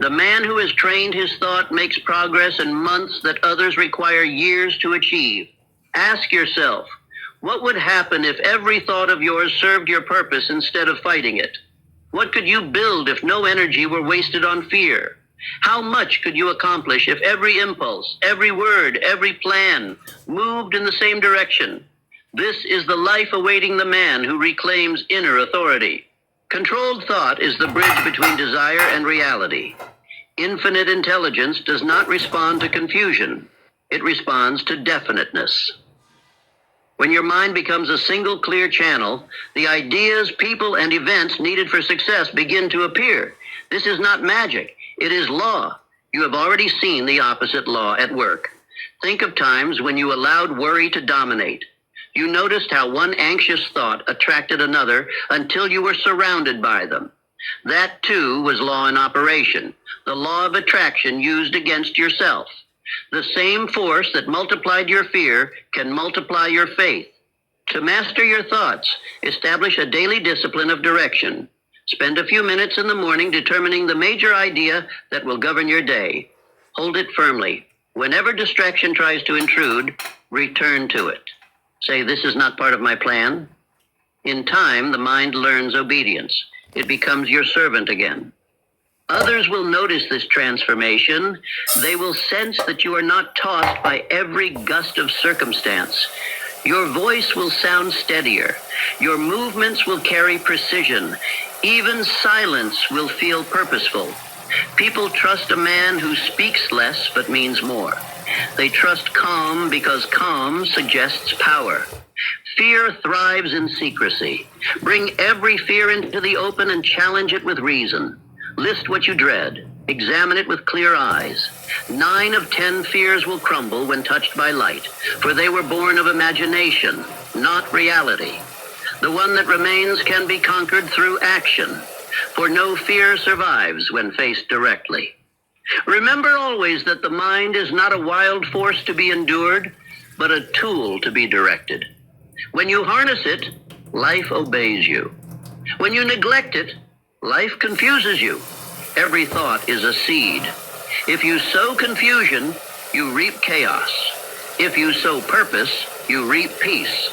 The man who has trained his thought makes progress in months that others require years to achieve. Ask yourself, what would happen if every thought of yours served your purpose instead of fighting it? What could you build if no energy were wasted on fear? How much could you accomplish if every impulse, every word, every plan moved in the same direction? This is the life awaiting the man who reclaims inner authority. Controlled thought is the bridge between desire and reality. Infinite intelligence does not respond to confusion. It responds to definiteness. When your mind becomes a single clear channel, the ideas, people, and events needed for success begin to appear. This is not magic. It is law. You have already seen the opposite law at work. Think of times when you allowed worry to dominate. You noticed how one anxious thought attracted another until you were surrounded by them. That, too, was law in operation, the law of attraction used against yourself. The same force that multiplied your fear can multiply your faith. To master your thoughts, establish a daily discipline of direction. Spend a few minutes in the morning determining the major idea that will govern your day. Hold it firmly. Whenever distraction tries to intrude, return to it. Say, this is not part of my plan. In time, the mind learns obedience. It becomes your servant again. Others will notice this transformation. They will sense that you are not tossed by every gust of circumstance. Your voice will sound steadier. Your movements will carry precision. Even silence will feel purposeful. People trust a man who speaks less but means more. They trust calm because calm suggests power. Fear thrives in secrecy. Bring every fear into the open and challenge it with reason. List what you dread. Examine it with clear eyes. 9 of 10 fears will crumble when touched by light, for they were born of imagination, not reality. The one that remains can be conquered through action, for no fear survives when faced directly. Remember always that the mind is not a wild force to be endured, but a tool to be directed. When you harness it, life obeys you. When you neglect it, life confuses you. Every thought is a seed. If you sow confusion, you reap chaos. If you sow purpose, you reap peace.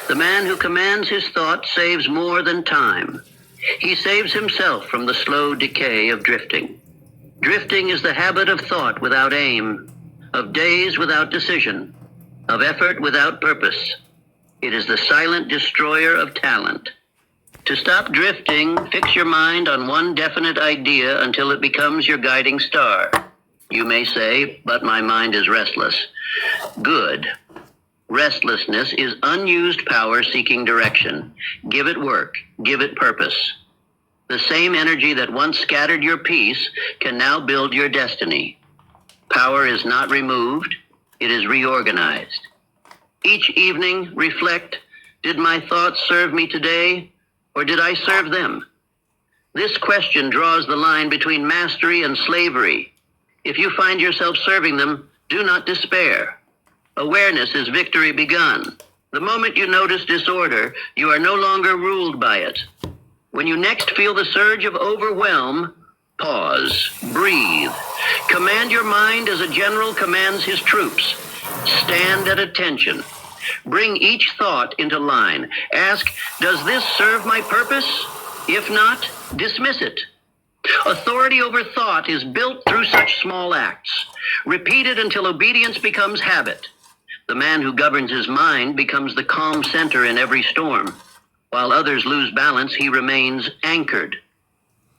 The man who commands his thought saves more than time. He saves himself from the slow decay of drifting. Drifting is the habit of thought without aim, of days without decision, of effort without purpose. It is the silent destroyer of talent. To stop drifting, fix your mind on one definite idea until it becomes your guiding star. You may say, but my mind is restless. Good. Restlessness is unused power seeking direction. Give it work. Give it purpose. The same energy that once scattered your peace can now build your destiny. Power is not removed. It is reorganized. Each evening, reflect, did my thoughts serve me today? Or did I serve them? This question draws the line between mastery and slavery. If you find yourself serving them, do not despair. Awareness is victory begun. The moment you notice disorder, you are no longer ruled by it. When you next feel the surge of overwhelm, pause, breathe. Command your mind as a general commands his troops. Stand at attention. Bring each thought into line. Ask, does this serve my purpose? If not, dismiss it. Authority over thought is built through such small acts. Repeat it until obedience becomes habit. The man who governs his mind becomes the calm center in every storm. While others lose balance, he remains anchored.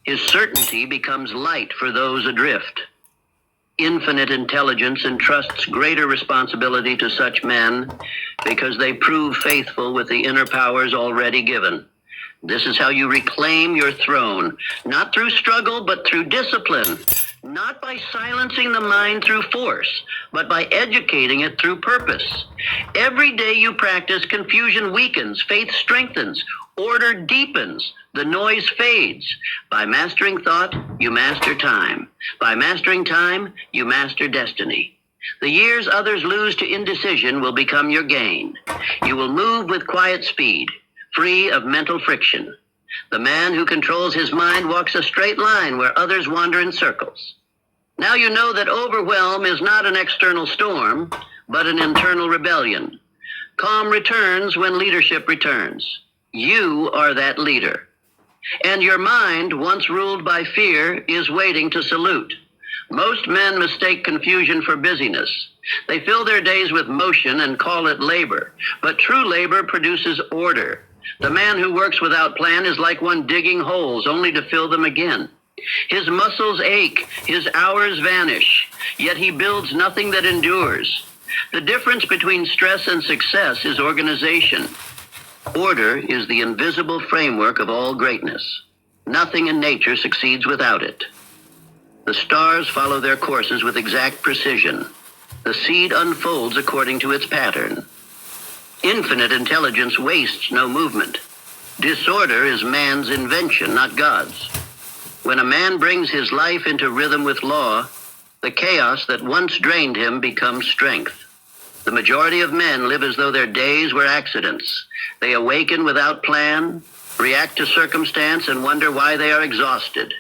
His certainty becomes light for those adrift. Infinite intelligence entrusts greater responsibility to such men because they prove faithful with the inner powers already given. This is how you reclaim your throne, not through struggle, but through discipline, not by silencing the mind through force, but by educating it through purpose. Every day you practice, confusion weakens, faith strengthens, order deepens, the noise fades. By mastering thought, you master time. By mastering time, you master destiny. The years others lose to indecision will become your gain. You will move with quiet speed, free of mental friction. The man who controls his mind walks a straight line where others wander in circles. Now you know that overwhelm is not an external storm, but an internal rebellion. Calm returns when leadership returns. You are that leader. And your mind, once ruled by fear, is waiting to salute. Most men mistake confusion for busyness. They fill their days with motion and call it labor. But true labor produces order. The man who works without plan is like one digging holes only to fill them again. His muscles ache, his hours vanish, yet he builds nothing that endures. The difference between stress and success is organization. Order is the invisible framework of all greatness. Nothing in nature succeeds without it. The stars follow their courses with exact precision. The seed unfolds according to its pattern. Infinite intelligence wastes no movement. Disorder is man's invention, not God's. When a man brings his life into rhythm with law, the chaos that once drained him becomes strength. The majority of men live as though their days were accidents. They awaken without plan, react to circumstance, and wonder why they are exhausted.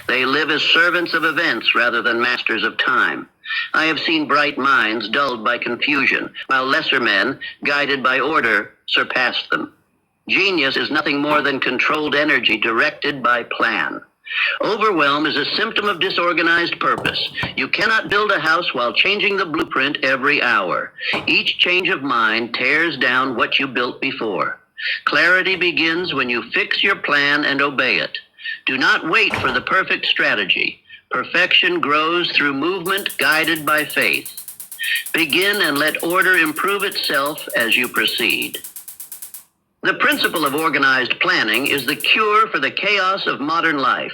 They live as servants of events rather than masters of time. I have seen bright minds dulled by confusion, while lesser men, guided by order, surpass them. Genius is nothing more than controlled energy directed by plan. Overwhelm is a symptom of disorganized purpose. You cannot build a house while changing the blueprint every hour. Each change of mind tears down what you built before. Clarity begins when you fix your plan and obey it. Do not wait for the perfect strategy. Perfection grows through movement guided by faith. Begin and let order improve itself as you proceed. The principle of organized planning is the cure for the chaos of modern life.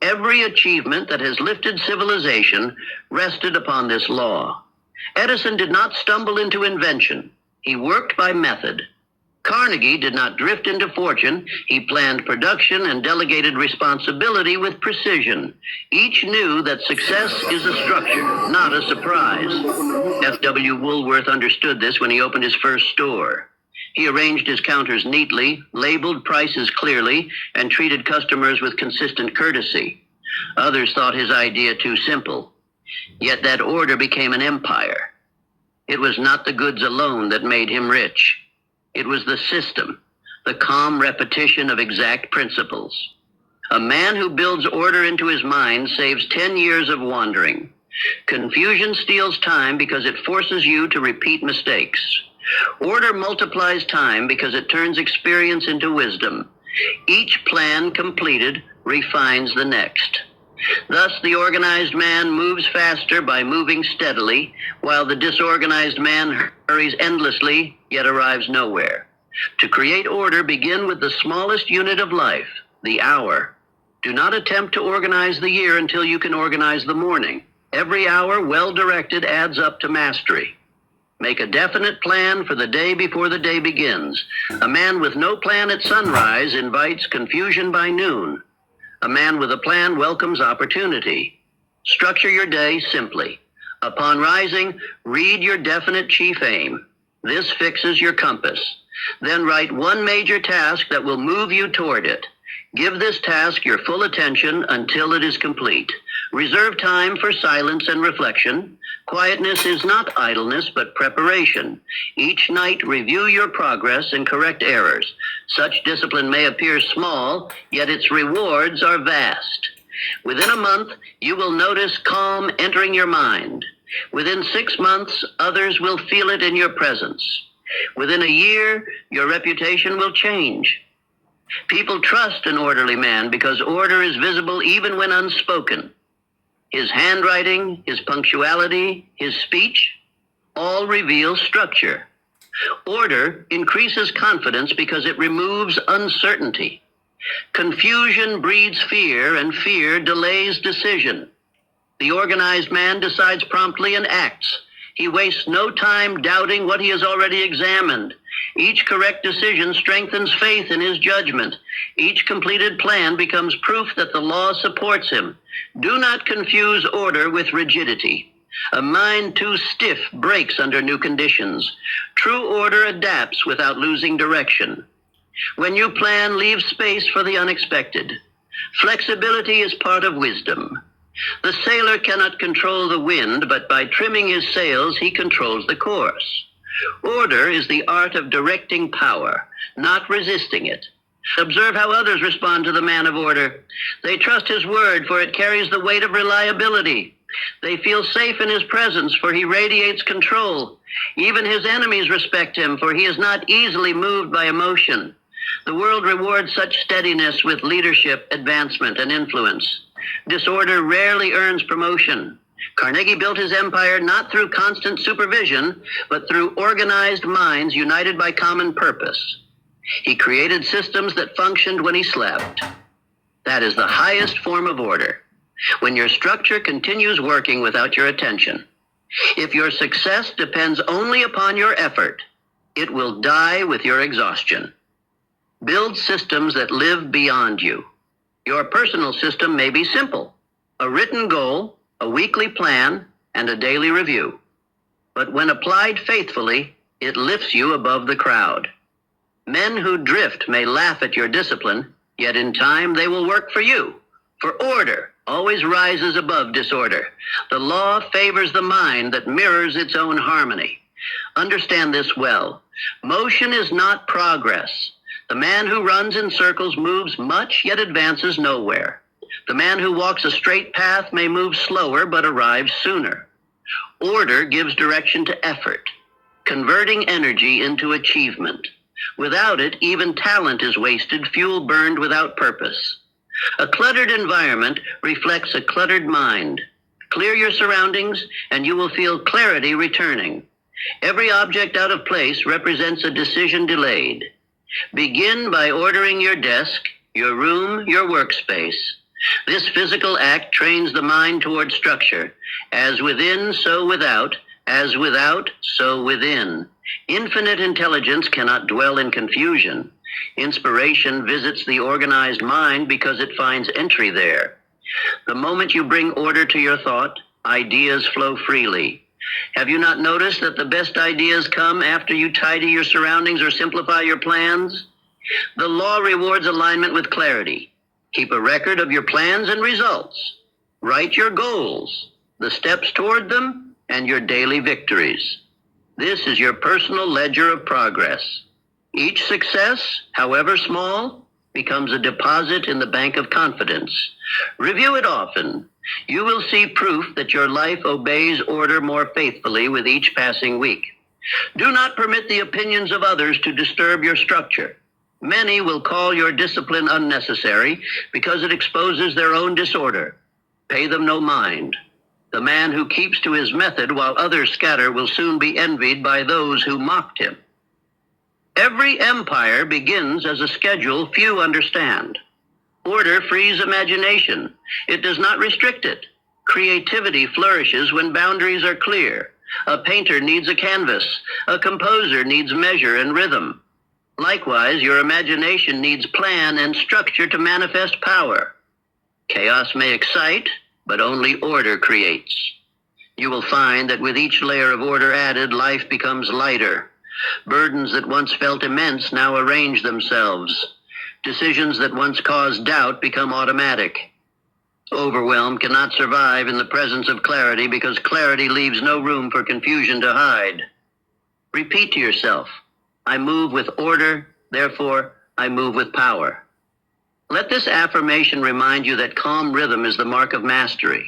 Every achievement that has lifted civilization rested upon this law. Edison did not stumble into invention. He worked by method. Carnegie did not drift into fortune. He planned production and delegated responsibility with precision. Each knew that success is a structure, not a surprise. F.W. Woolworth understood this when he opened his first store. He arranged his counters neatly, labeled prices clearly, and treated customers with consistent courtesy. Others thought his idea too simple. Yet that order became an empire. It was not the goods alone that made him rich. It was the system, the calm repetition of exact principles. A man who builds order into his mind saves 10 years of wandering. Confusion steals time because it forces you to repeat mistakes. Order multiplies time because it turns experience into wisdom. Each plan completed refines the next. Thus, the organized man moves faster by moving steadily, while the disorganized man hurries endlessly, yet arrives nowhere. To create order, begin with the smallest unit of life, the hour. Do not attempt to organize the year until you can organize the morning. Every hour, well directed, adds up to mastery. Make a definite plan for the day before the day begins. A man with no plan at sunrise invites confusion by noon. A man with a plan welcomes opportunity. Structure your day simply. Upon rising, read your definite chief aim. This fixes your compass. Then write one major task that will move you toward it. Give this task your full attention until it is complete. Reserve time for silence and reflection. Quietness is not idleness, but preparation. Each night, review your progress and correct errors. Such discipline may appear small, yet its rewards are vast. Within a month, you will notice calm entering your mind. Within 6 months, others will feel it in your presence. Within a year, your reputation will change. People trust an orderly man because order is visible even when unspoken. His handwriting, his punctuality, his speech, all reveal structure. Order increases confidence because it removes uncertainty. Confusion breeds fear, and fear delays decision. The organized man decides promptly and acts. He wastes no time doubting what he has already examined. Each correct decision strengthens faith in his judgment. Each completed plan becomes proof that the law supports him. Do not confuse order with rigidity. A mind too stiff breaks under new conditions. True order adapts without losing direction. When you plan, leave space for the unexpected. Flexibility is part of wisdom. The sailor cannot control the wind, but by trimming his sails, he controls the course. Order is the art of directing power, not resisting it. Observe how others respond to the man of order. They trust his word, for it carries the weight of reliability. They feel safe in his presence, for he radiates control. Even his enemies respect him, for he is not easily moved by emotion. The world rewards such steadiness with leadership, advancement, and influence. Disorder rarely earns promotion. Carnegie built his empire not through constant supervision, but through organized minds united by common purpose. He created systems that functioned when he slept. That is the highest form of order, when your structure continues working without your attention. If your success depends only upon your effort, it will die with your exhaustion. Build systems that live beyond you. Your personal system may be simple: a written goal, a weekly plan, and a daily review. But when applied faithfully, it lifts you above the crowd. Men who drift may laugh at your discipline, yet in time they will work for you. For order always rises above disorder. The law favors the mind that mirrors its own harmony. Understand this well. Motion is not progress. The man who runs in circles moves much, yet advances nowhere. The man who walks a straight path may move slower, but arrives sooner. Order gives direction to effort, converting energy into achievement. Without it, even talent is wasted, fuel burned without purpose. A cluttered environment reflects a cluttered mind. Clear your surroundings, and you will feel clarity returning. Every object out of place represents a decision delayed. Begin by ordering your desk, your room, your workspace. This physical act trains the mind toward structure. As within, so without. As without, so within. Infinite intelligence cannot dwell in confusion. Inspiration visits the organized mind because it finds entry there. The moment you bring order to your thought, ideas flow freely. Have you not noticed that the best ideas come after you tidy your surroundings or simplify your plans? The law rewards alignment with clarity. Keep a record of your plans and results. Write your goals, the steps toward them, and your daily victories. This is your personal ledger of progress. Each success, however small, becomes a deposit in the bank of confidence. Review it often. You will see proof that your life obeys order more faithfully with each passing week. Do not permit the opinions of others to disturb your structure. Many will call your discipline unnecessary because it exposes their own disorder. Pay them no mind. The man who keeps to his method while others scatter will soon be envied by those who mocked him. Every empire begins as a schedule few understand. Order frees imagination. It does not restrict it. Creativity flourishes when boundaries are clear. A painter needs a canvas. A composer needs measure and rhythm. Likewise, your imagination needs plan and structure to manifest power. Chaos may excite, but only order creates. You will find that with each layer of order added, life becomes lighter. Burdens that once felt immense now arrange themselves. Decisions that once caused doubt become automatic. Overwhelm cannot survive in the presence of clarity because clarity leaves no room for confusion to hide. Repeat to yourself, I move with order, therefore I move with power. Let this affirmation remind you that calm rhythm is the mark of mastery.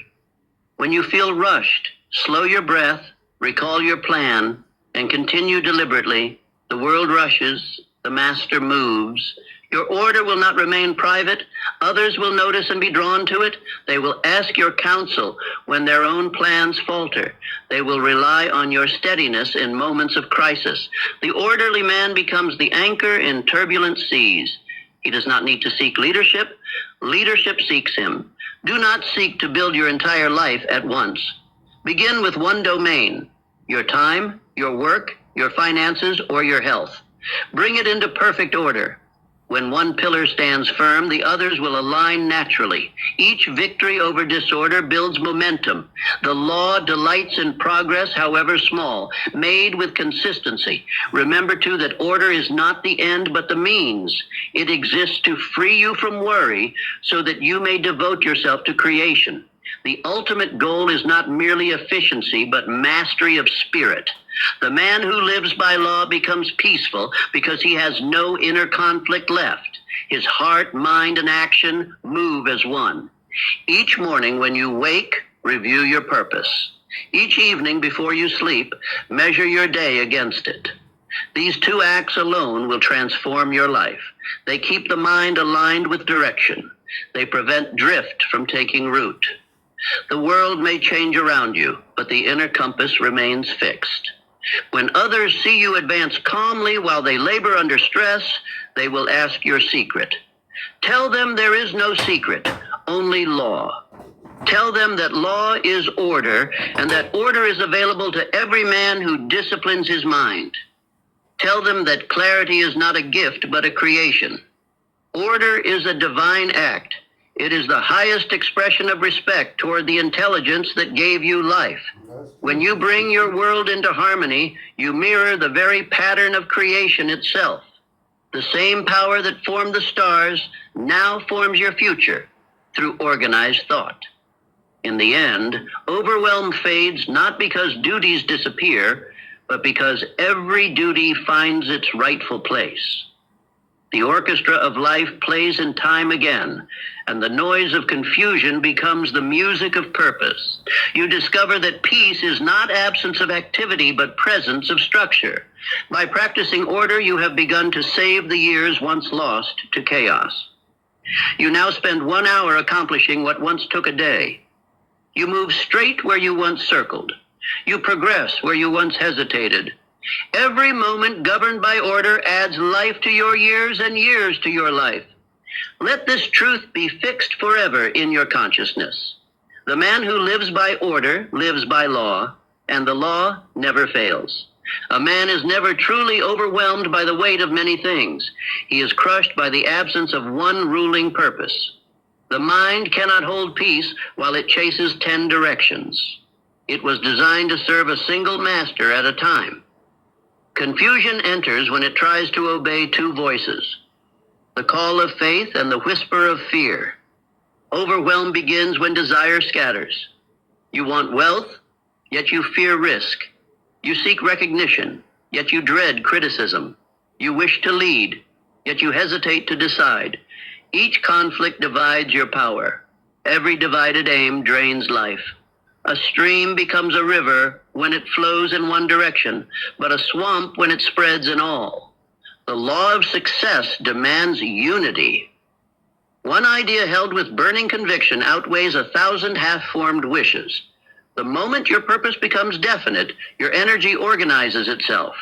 When you feel rushed, slow your breath, recall your plan, and continue deliberately. The world rushes, the master moves, Your order will not remain private. Others will notice and be drawn to it. They will ask your counsel when their own plans falter. They will rely on your steadiness in moments of crisis. The orderly man becomes the anchor in turbulent seas. He does not need to seek leadership. Leadership seeks him. Do not seek to build your entire life at once. Begin with one domain: your time, your work, your finances, or your health. Bring it into perfect order. When one pillar stands firm, the others will align naturally. Each victory over disorder builds momentum. The law delights in progress, however small, made with consistency. Remember, too, that order is not the end, but the means. It exists to free you from worry so that you may devote yourself to creation. The ultimate goal is not merely efficiency, but mastery of spirit. The man who lives by law becomes peaceful because he has no inner conflict left. His heart, mind, and action move as one. Each morning when you wake, review your purpose. Each evening before you sleep, measure your day against it. These two acts alone will transform your life. They keep the mind aligned with direction. They prevent drift from taking root. The world may change around you, but the inner compass remains fixed. When others see you advance calmly while they labor under stress, they will ask your secret. Tell them there is no secret, only law. Tell them that law is order, and that order is available to every man who disciplines his mind. Tell them that clarity is not a gift, but a creation. Order is a divine act. It is the highest expression of respect toward the intelligence that gave you life. When you bring your world into harmony, you mirror the very pattern of creation itself. The same power that formed the stars now forms your future through organized thought. In the end, overwhelm fades not because duties disappear, but because every duty finds its rightful place. The orchestra of life plays in time again, and the noise of confusion becomes the music of purpose. You discover that peace is not absence of activity, but presence of structure. By practicing order, you have begun to save the years once lost to chaos. You now spend 1 hour accomplishing what once took a day. You move straight where you once circled. You progress where you once hesitated. Every moment governed by order adds life to your years and years to your life. Let this truth be fixed forever in your consciousness. The man who lives by order lives by law, and the law never fails. A man is never truly overwhelmed by the weight of many things. He is crushed by the absence of one ruling purpose. The mind cannot hold peace while it chases 10 directions. It was designed to serve a single master at a time. Confusion enters when it tries to obey two voices, the call of faith and the whisper of fear. Overwhelm begins when desire scatters. You want wealth, yet you fear risk. You seek recognition, yet you dread criticism. You wish to lead, yet you hesitate to decide. Each conflict divides your power. Every divided aim drains life. A stream becomes a river when it flows in one direction, but a swamp when it spreads in all. The law of success demands unity. One idea held with burning conviction outweighs 1,000 half-formed wishes. The moment your purpose becomes definite, your energy organizes itself.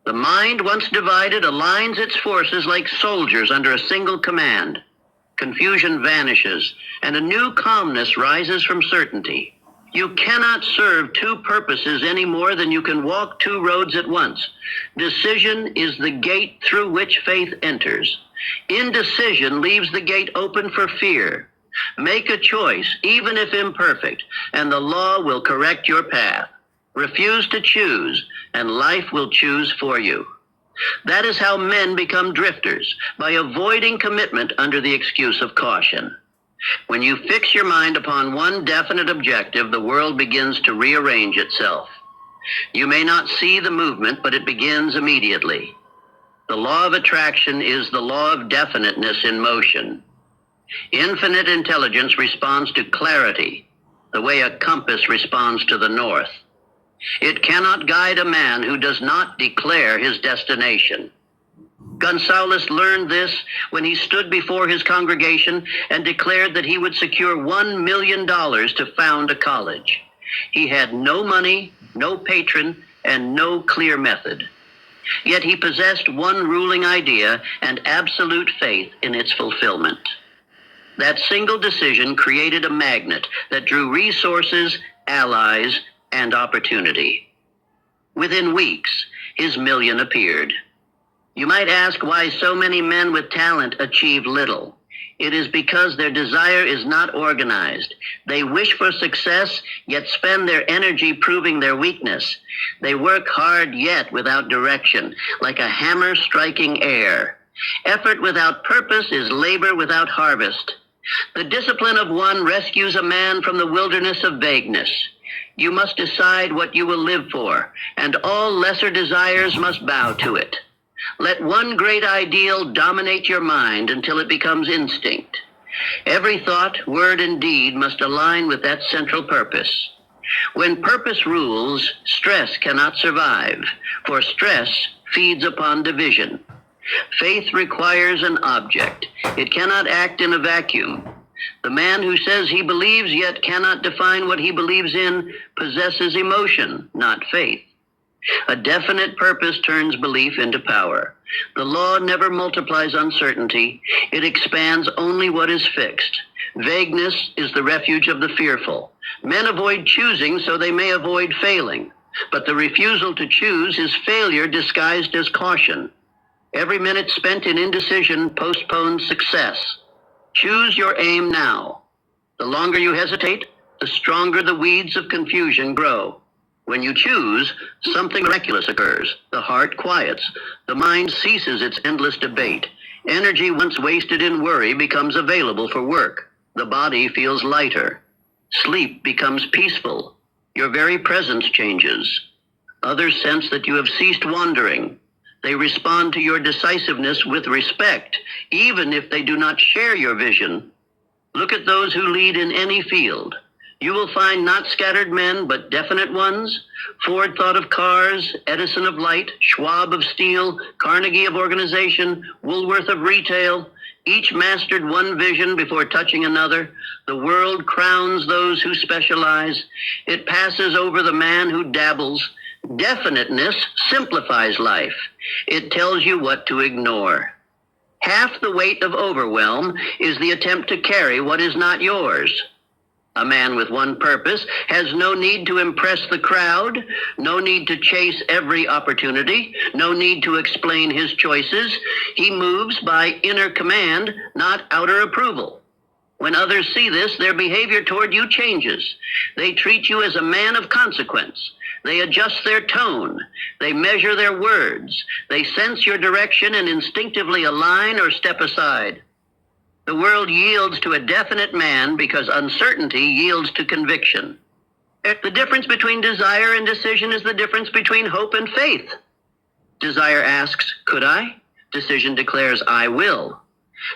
The mind, once divided, aligns its forces like soldiers under a single command. Confusion vanishes, and a new calmness rises from certainty. You cannot serve two purposes any more than you can walk two roads at once. Decision is the gate through which faith enters. Indecision leaves the gate open for fear. Make a choice, even if imperfect, and the law will correct your path. Refuse to choose, and life will choose for you. That is how men become drifters, by avoiding commitment under the excuse of caution. When you fix your mind upon one definite objective, the world begins to rearrange itself. You may not see the movement, but it begins immediately. The law of attraction is the law of definiteness in motion. Infinite intelligence responds to clarity, the way a compass responds to the north. It cannot guide a man who does not declare his destination. Gonzalez learned this when he stood before his congregation and declared that he would secure $1 million to found a college. He had no money, no patron, and no clear method. Yet he possessed one ruling idea and absolute faith in its fulfillment. That single decision created a magnet that drew resources, allies, and opportunity. Within weeks, his million appeared. You might ask why so many men with talent achieve little. It is because their desire is not organized. They wish for success, yet spend their energy proving their weakness. They work hard, yet without direction, like a hammer striking air. Effort without purpose is labor without harvest. The discipline of one rescues a man from the wilderness of vagueness. You must decide what you will live for, and all lesser desires must bow to it. Let one great ideal dominate your mind until it becomes instinct. Every thought, word, and deed must align with that central purpose. When purpose rules, stress cannot survive, for stress feeds upon division. Faith requires an object. It cannot act in a vacuum. The man who says he believes yet cannot define what he believes in possesses emotion, not faith. A definite purpose turns belief into power. The law never multiplies uncertainty. It expands only what is fixed. Vagueness is the refuge of the fearful. Men avoid choosing so they may avoid failing. But the refusal to choose is failure disguised as caution. Every minute spent in indecision postpones success. Choose your aim now. The longer you hesitate, the stronger the weeds of confusion grow. When you choose, something miraculous occurs. The heart quiets. The mind ceases its endless debate. Energy once wasted in worry becomes available for work. The body feels lighter. Sleep becomes peaceful. Your very presence changes. Others sense that you have ceased wandering. They respond to your decisiveness with respect, even if they do not share your vision. Look at those who lead in any field. You will find not scattered men, but definite ones. Ford thought of cars, Edison of light, Schwab of steel, Carnegie of organization, Woolworth of retail. Each mastered one vision before touching another. The world crowns those who specialize. It passes over the man who dabbles. Definiteness simplifies life. It tells you what to ignore. Half the weight of overwhelm is the attempt to carry what is not yours. A man with one purpose has no need to impress the crowd, no need to chase every opportunity, no need to explain his choices. He moves by inner command, not outer approval. When others see this, their behavior toward you changes. They treat you as a man of consequence. They adjust their tone. They measure their words. They sense your direction and instinctively align or step aside. The world yields to a definite man because uncertainty yields to conviction. The difference between desire and decision is the difference between hope and faith. Desire asks, could I? Decision declares, I will.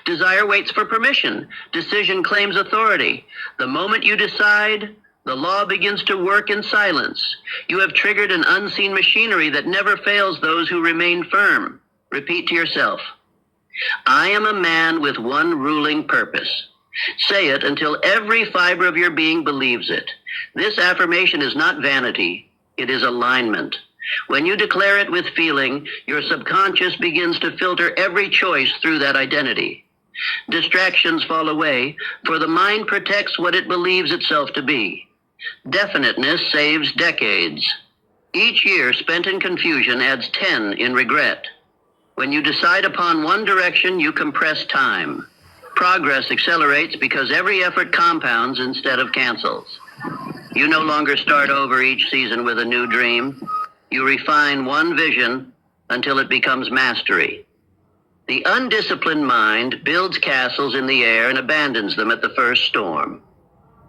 Desire waits for permission. Decision claims authority. The moment you decide, the law begins to work in silence. You have triggered an unseen machinery that never fails those who remain firm. Repeat to yourself, I am a man with one ruling purpose. Say it until every fiber of your being believes it. This affirmation is not vanity, it is alignment. When you declare it with feeling, your subconscious begins to filter every choice through that identity. Distractions fall away, for the mind protects what it believes itself to be. Definiteness saves decades. Each year spent in confusion adds 10 in regret. When you decide upon one direction, you compress time. Progress accelerates because every effort compounds instead of cancels. You no longer start over each season with a new dream. You refine one vision until it becomes mastery. The undisciplined mind builds castles in the air and abandons them at the first storm.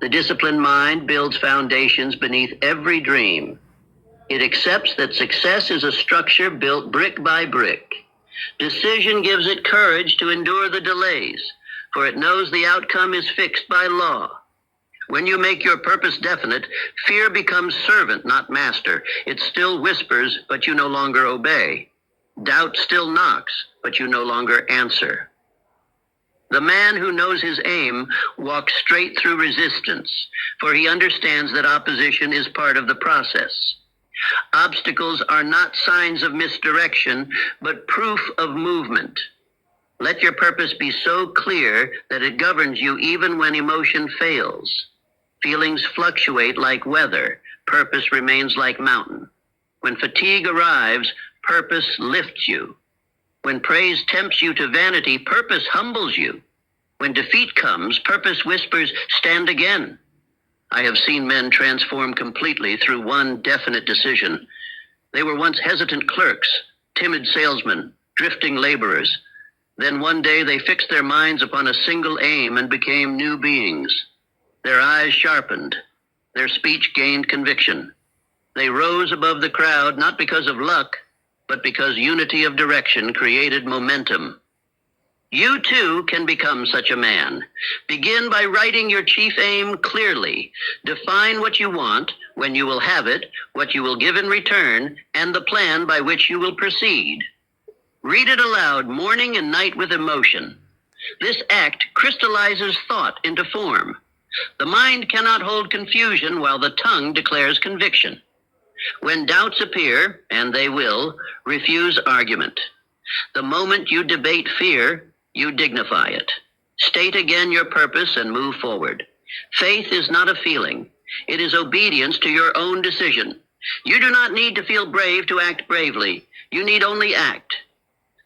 The disciplined mind builds foundations beneath every dream. It accepts that success is a structure built brick by brick. Decision gives it courage to endure the delays, for it knows the outcome is fixed by law. When you make your purpose definite, fear becomes servant, not master. It still whispers, but you no longer obey. Doubt still knocks, but you no longer answer. The man who knows his aim walks straight through resistance, for he understands that opposition is part of the process. Obstacles are not signs of misdirection, but proof of movement. Let your purpose be so clear that it governs you even when emotion fails. Feelings fluctuate like weather. Purpose remains like mountain. When fatigue arrives, purpose lifts you. When praise tempts you to vanity, purpose humbles you. When defeat comes, purpose whispers, "Stand again." I have seen men transform completely through one definite decision. They were once hesitant clerks, timid salesmen, drifting laborers. Then one day they fixed their minds upon a single aim and became new beings. Their eyes sharpened. Their speech gained conviction. They rose above the crowd not because of luck, but because unity of direction created momentum. You too can become such a man. Begin by writing your chief aim clearly. Define what you want, when you will have it, what you will give in return, and the plan by which you will proceed. Read it aloud morning and night with emotion. This act crystallizes thought into form. The mind cannot hold confusion while the tongue declares conviction. When doubts appear, and they will, refuse argument. The moment you debate fear, you dignify it. State again your purpose and move forward. Faith is not a feeling. It is obedience to your own decision. You do not need to feel brave to act bravely. You need only act.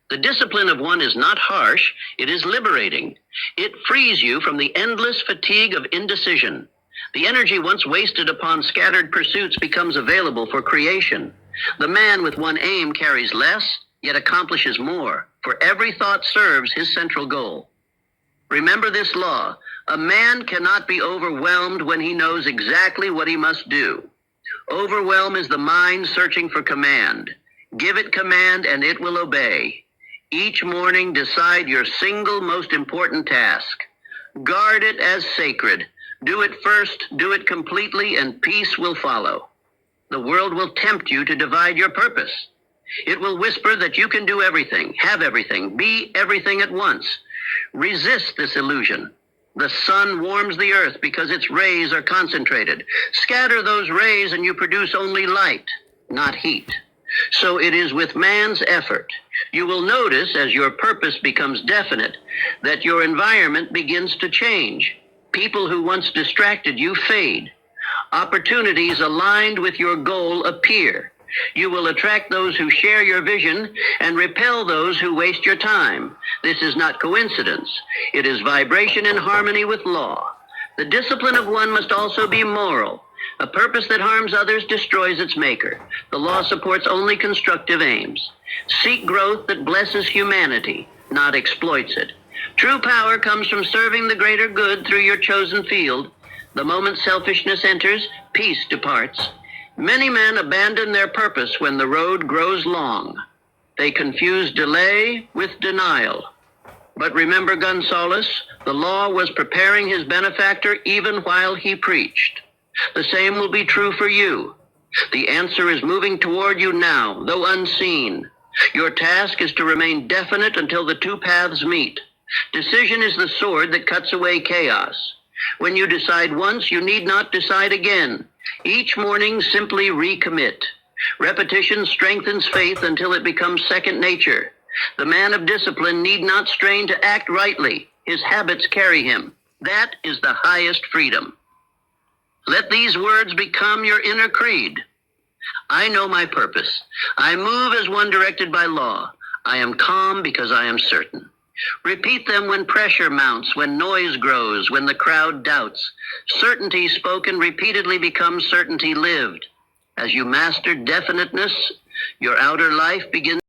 The discipline of one is not harsh, it is liberating. It frees you from the endless fatigue of indecision. The energy once wasted upon scattered pursuits becomes available for creation. The man with one aim carries less, yet accomplishes more, for every thought serves his central goal. Remember this law: a man cannot be overwhelmed when he knows exactly what he must do. Overwhelm is the mind searching for command. Give it command and it will obey. Each morning decide your single most important task. Guard it as sacred. Do it first, do it completely, and peace will follow. The world will tempt you to divide your purpose. It will whisper that you can do everything, have everything, be everything at once. Resist this illusion. The sun warms the earth because its rays are concentrated. Scatter those rays and you produce only light, not heat. So it is with man's effort. You will notice as your purpose becomes definite that your environment begins to change. People who once distracted you fade. Opportunities aligned with your goal appear. You will attract those who share your vision and repel those who waste your time. This is not coincidence. It is vibration in harmony with law. The discipline of one must also be moral. A purpose that harms others destroys its maker. The law supports only constructive aims. Seek growth that blesses humanity, not exploits it. True power comes from serving the greater good through your chosen field. The moment selfishness enters, peace departs. Many men abandon their purpose when the road grows long. They confuse delay with denial. But remember Gonzales, the law was preparing his benefactor even while he preached. The same will be true for you. The answer is moving toward you now, though unseen. Your task is to remain definite until the two paths meet. Decision is the sword that cuts away chaos. When you decide once, you need not decide again. Each morning, simply recommit. Repetition strengthens faith until it becomes second nature. The man of discipline need not strain to act rightly. His habits carry him. That is the highest freedom. Let these words become your inner creed. I know my purpose. I move as one directed by law. I am calm because I am certain. Repeat them when pressure mounts, when noise grows, when the crowd doubts. Certainty spoken repeatedly becomes certainty lived. As you master definiteness, your outer life begins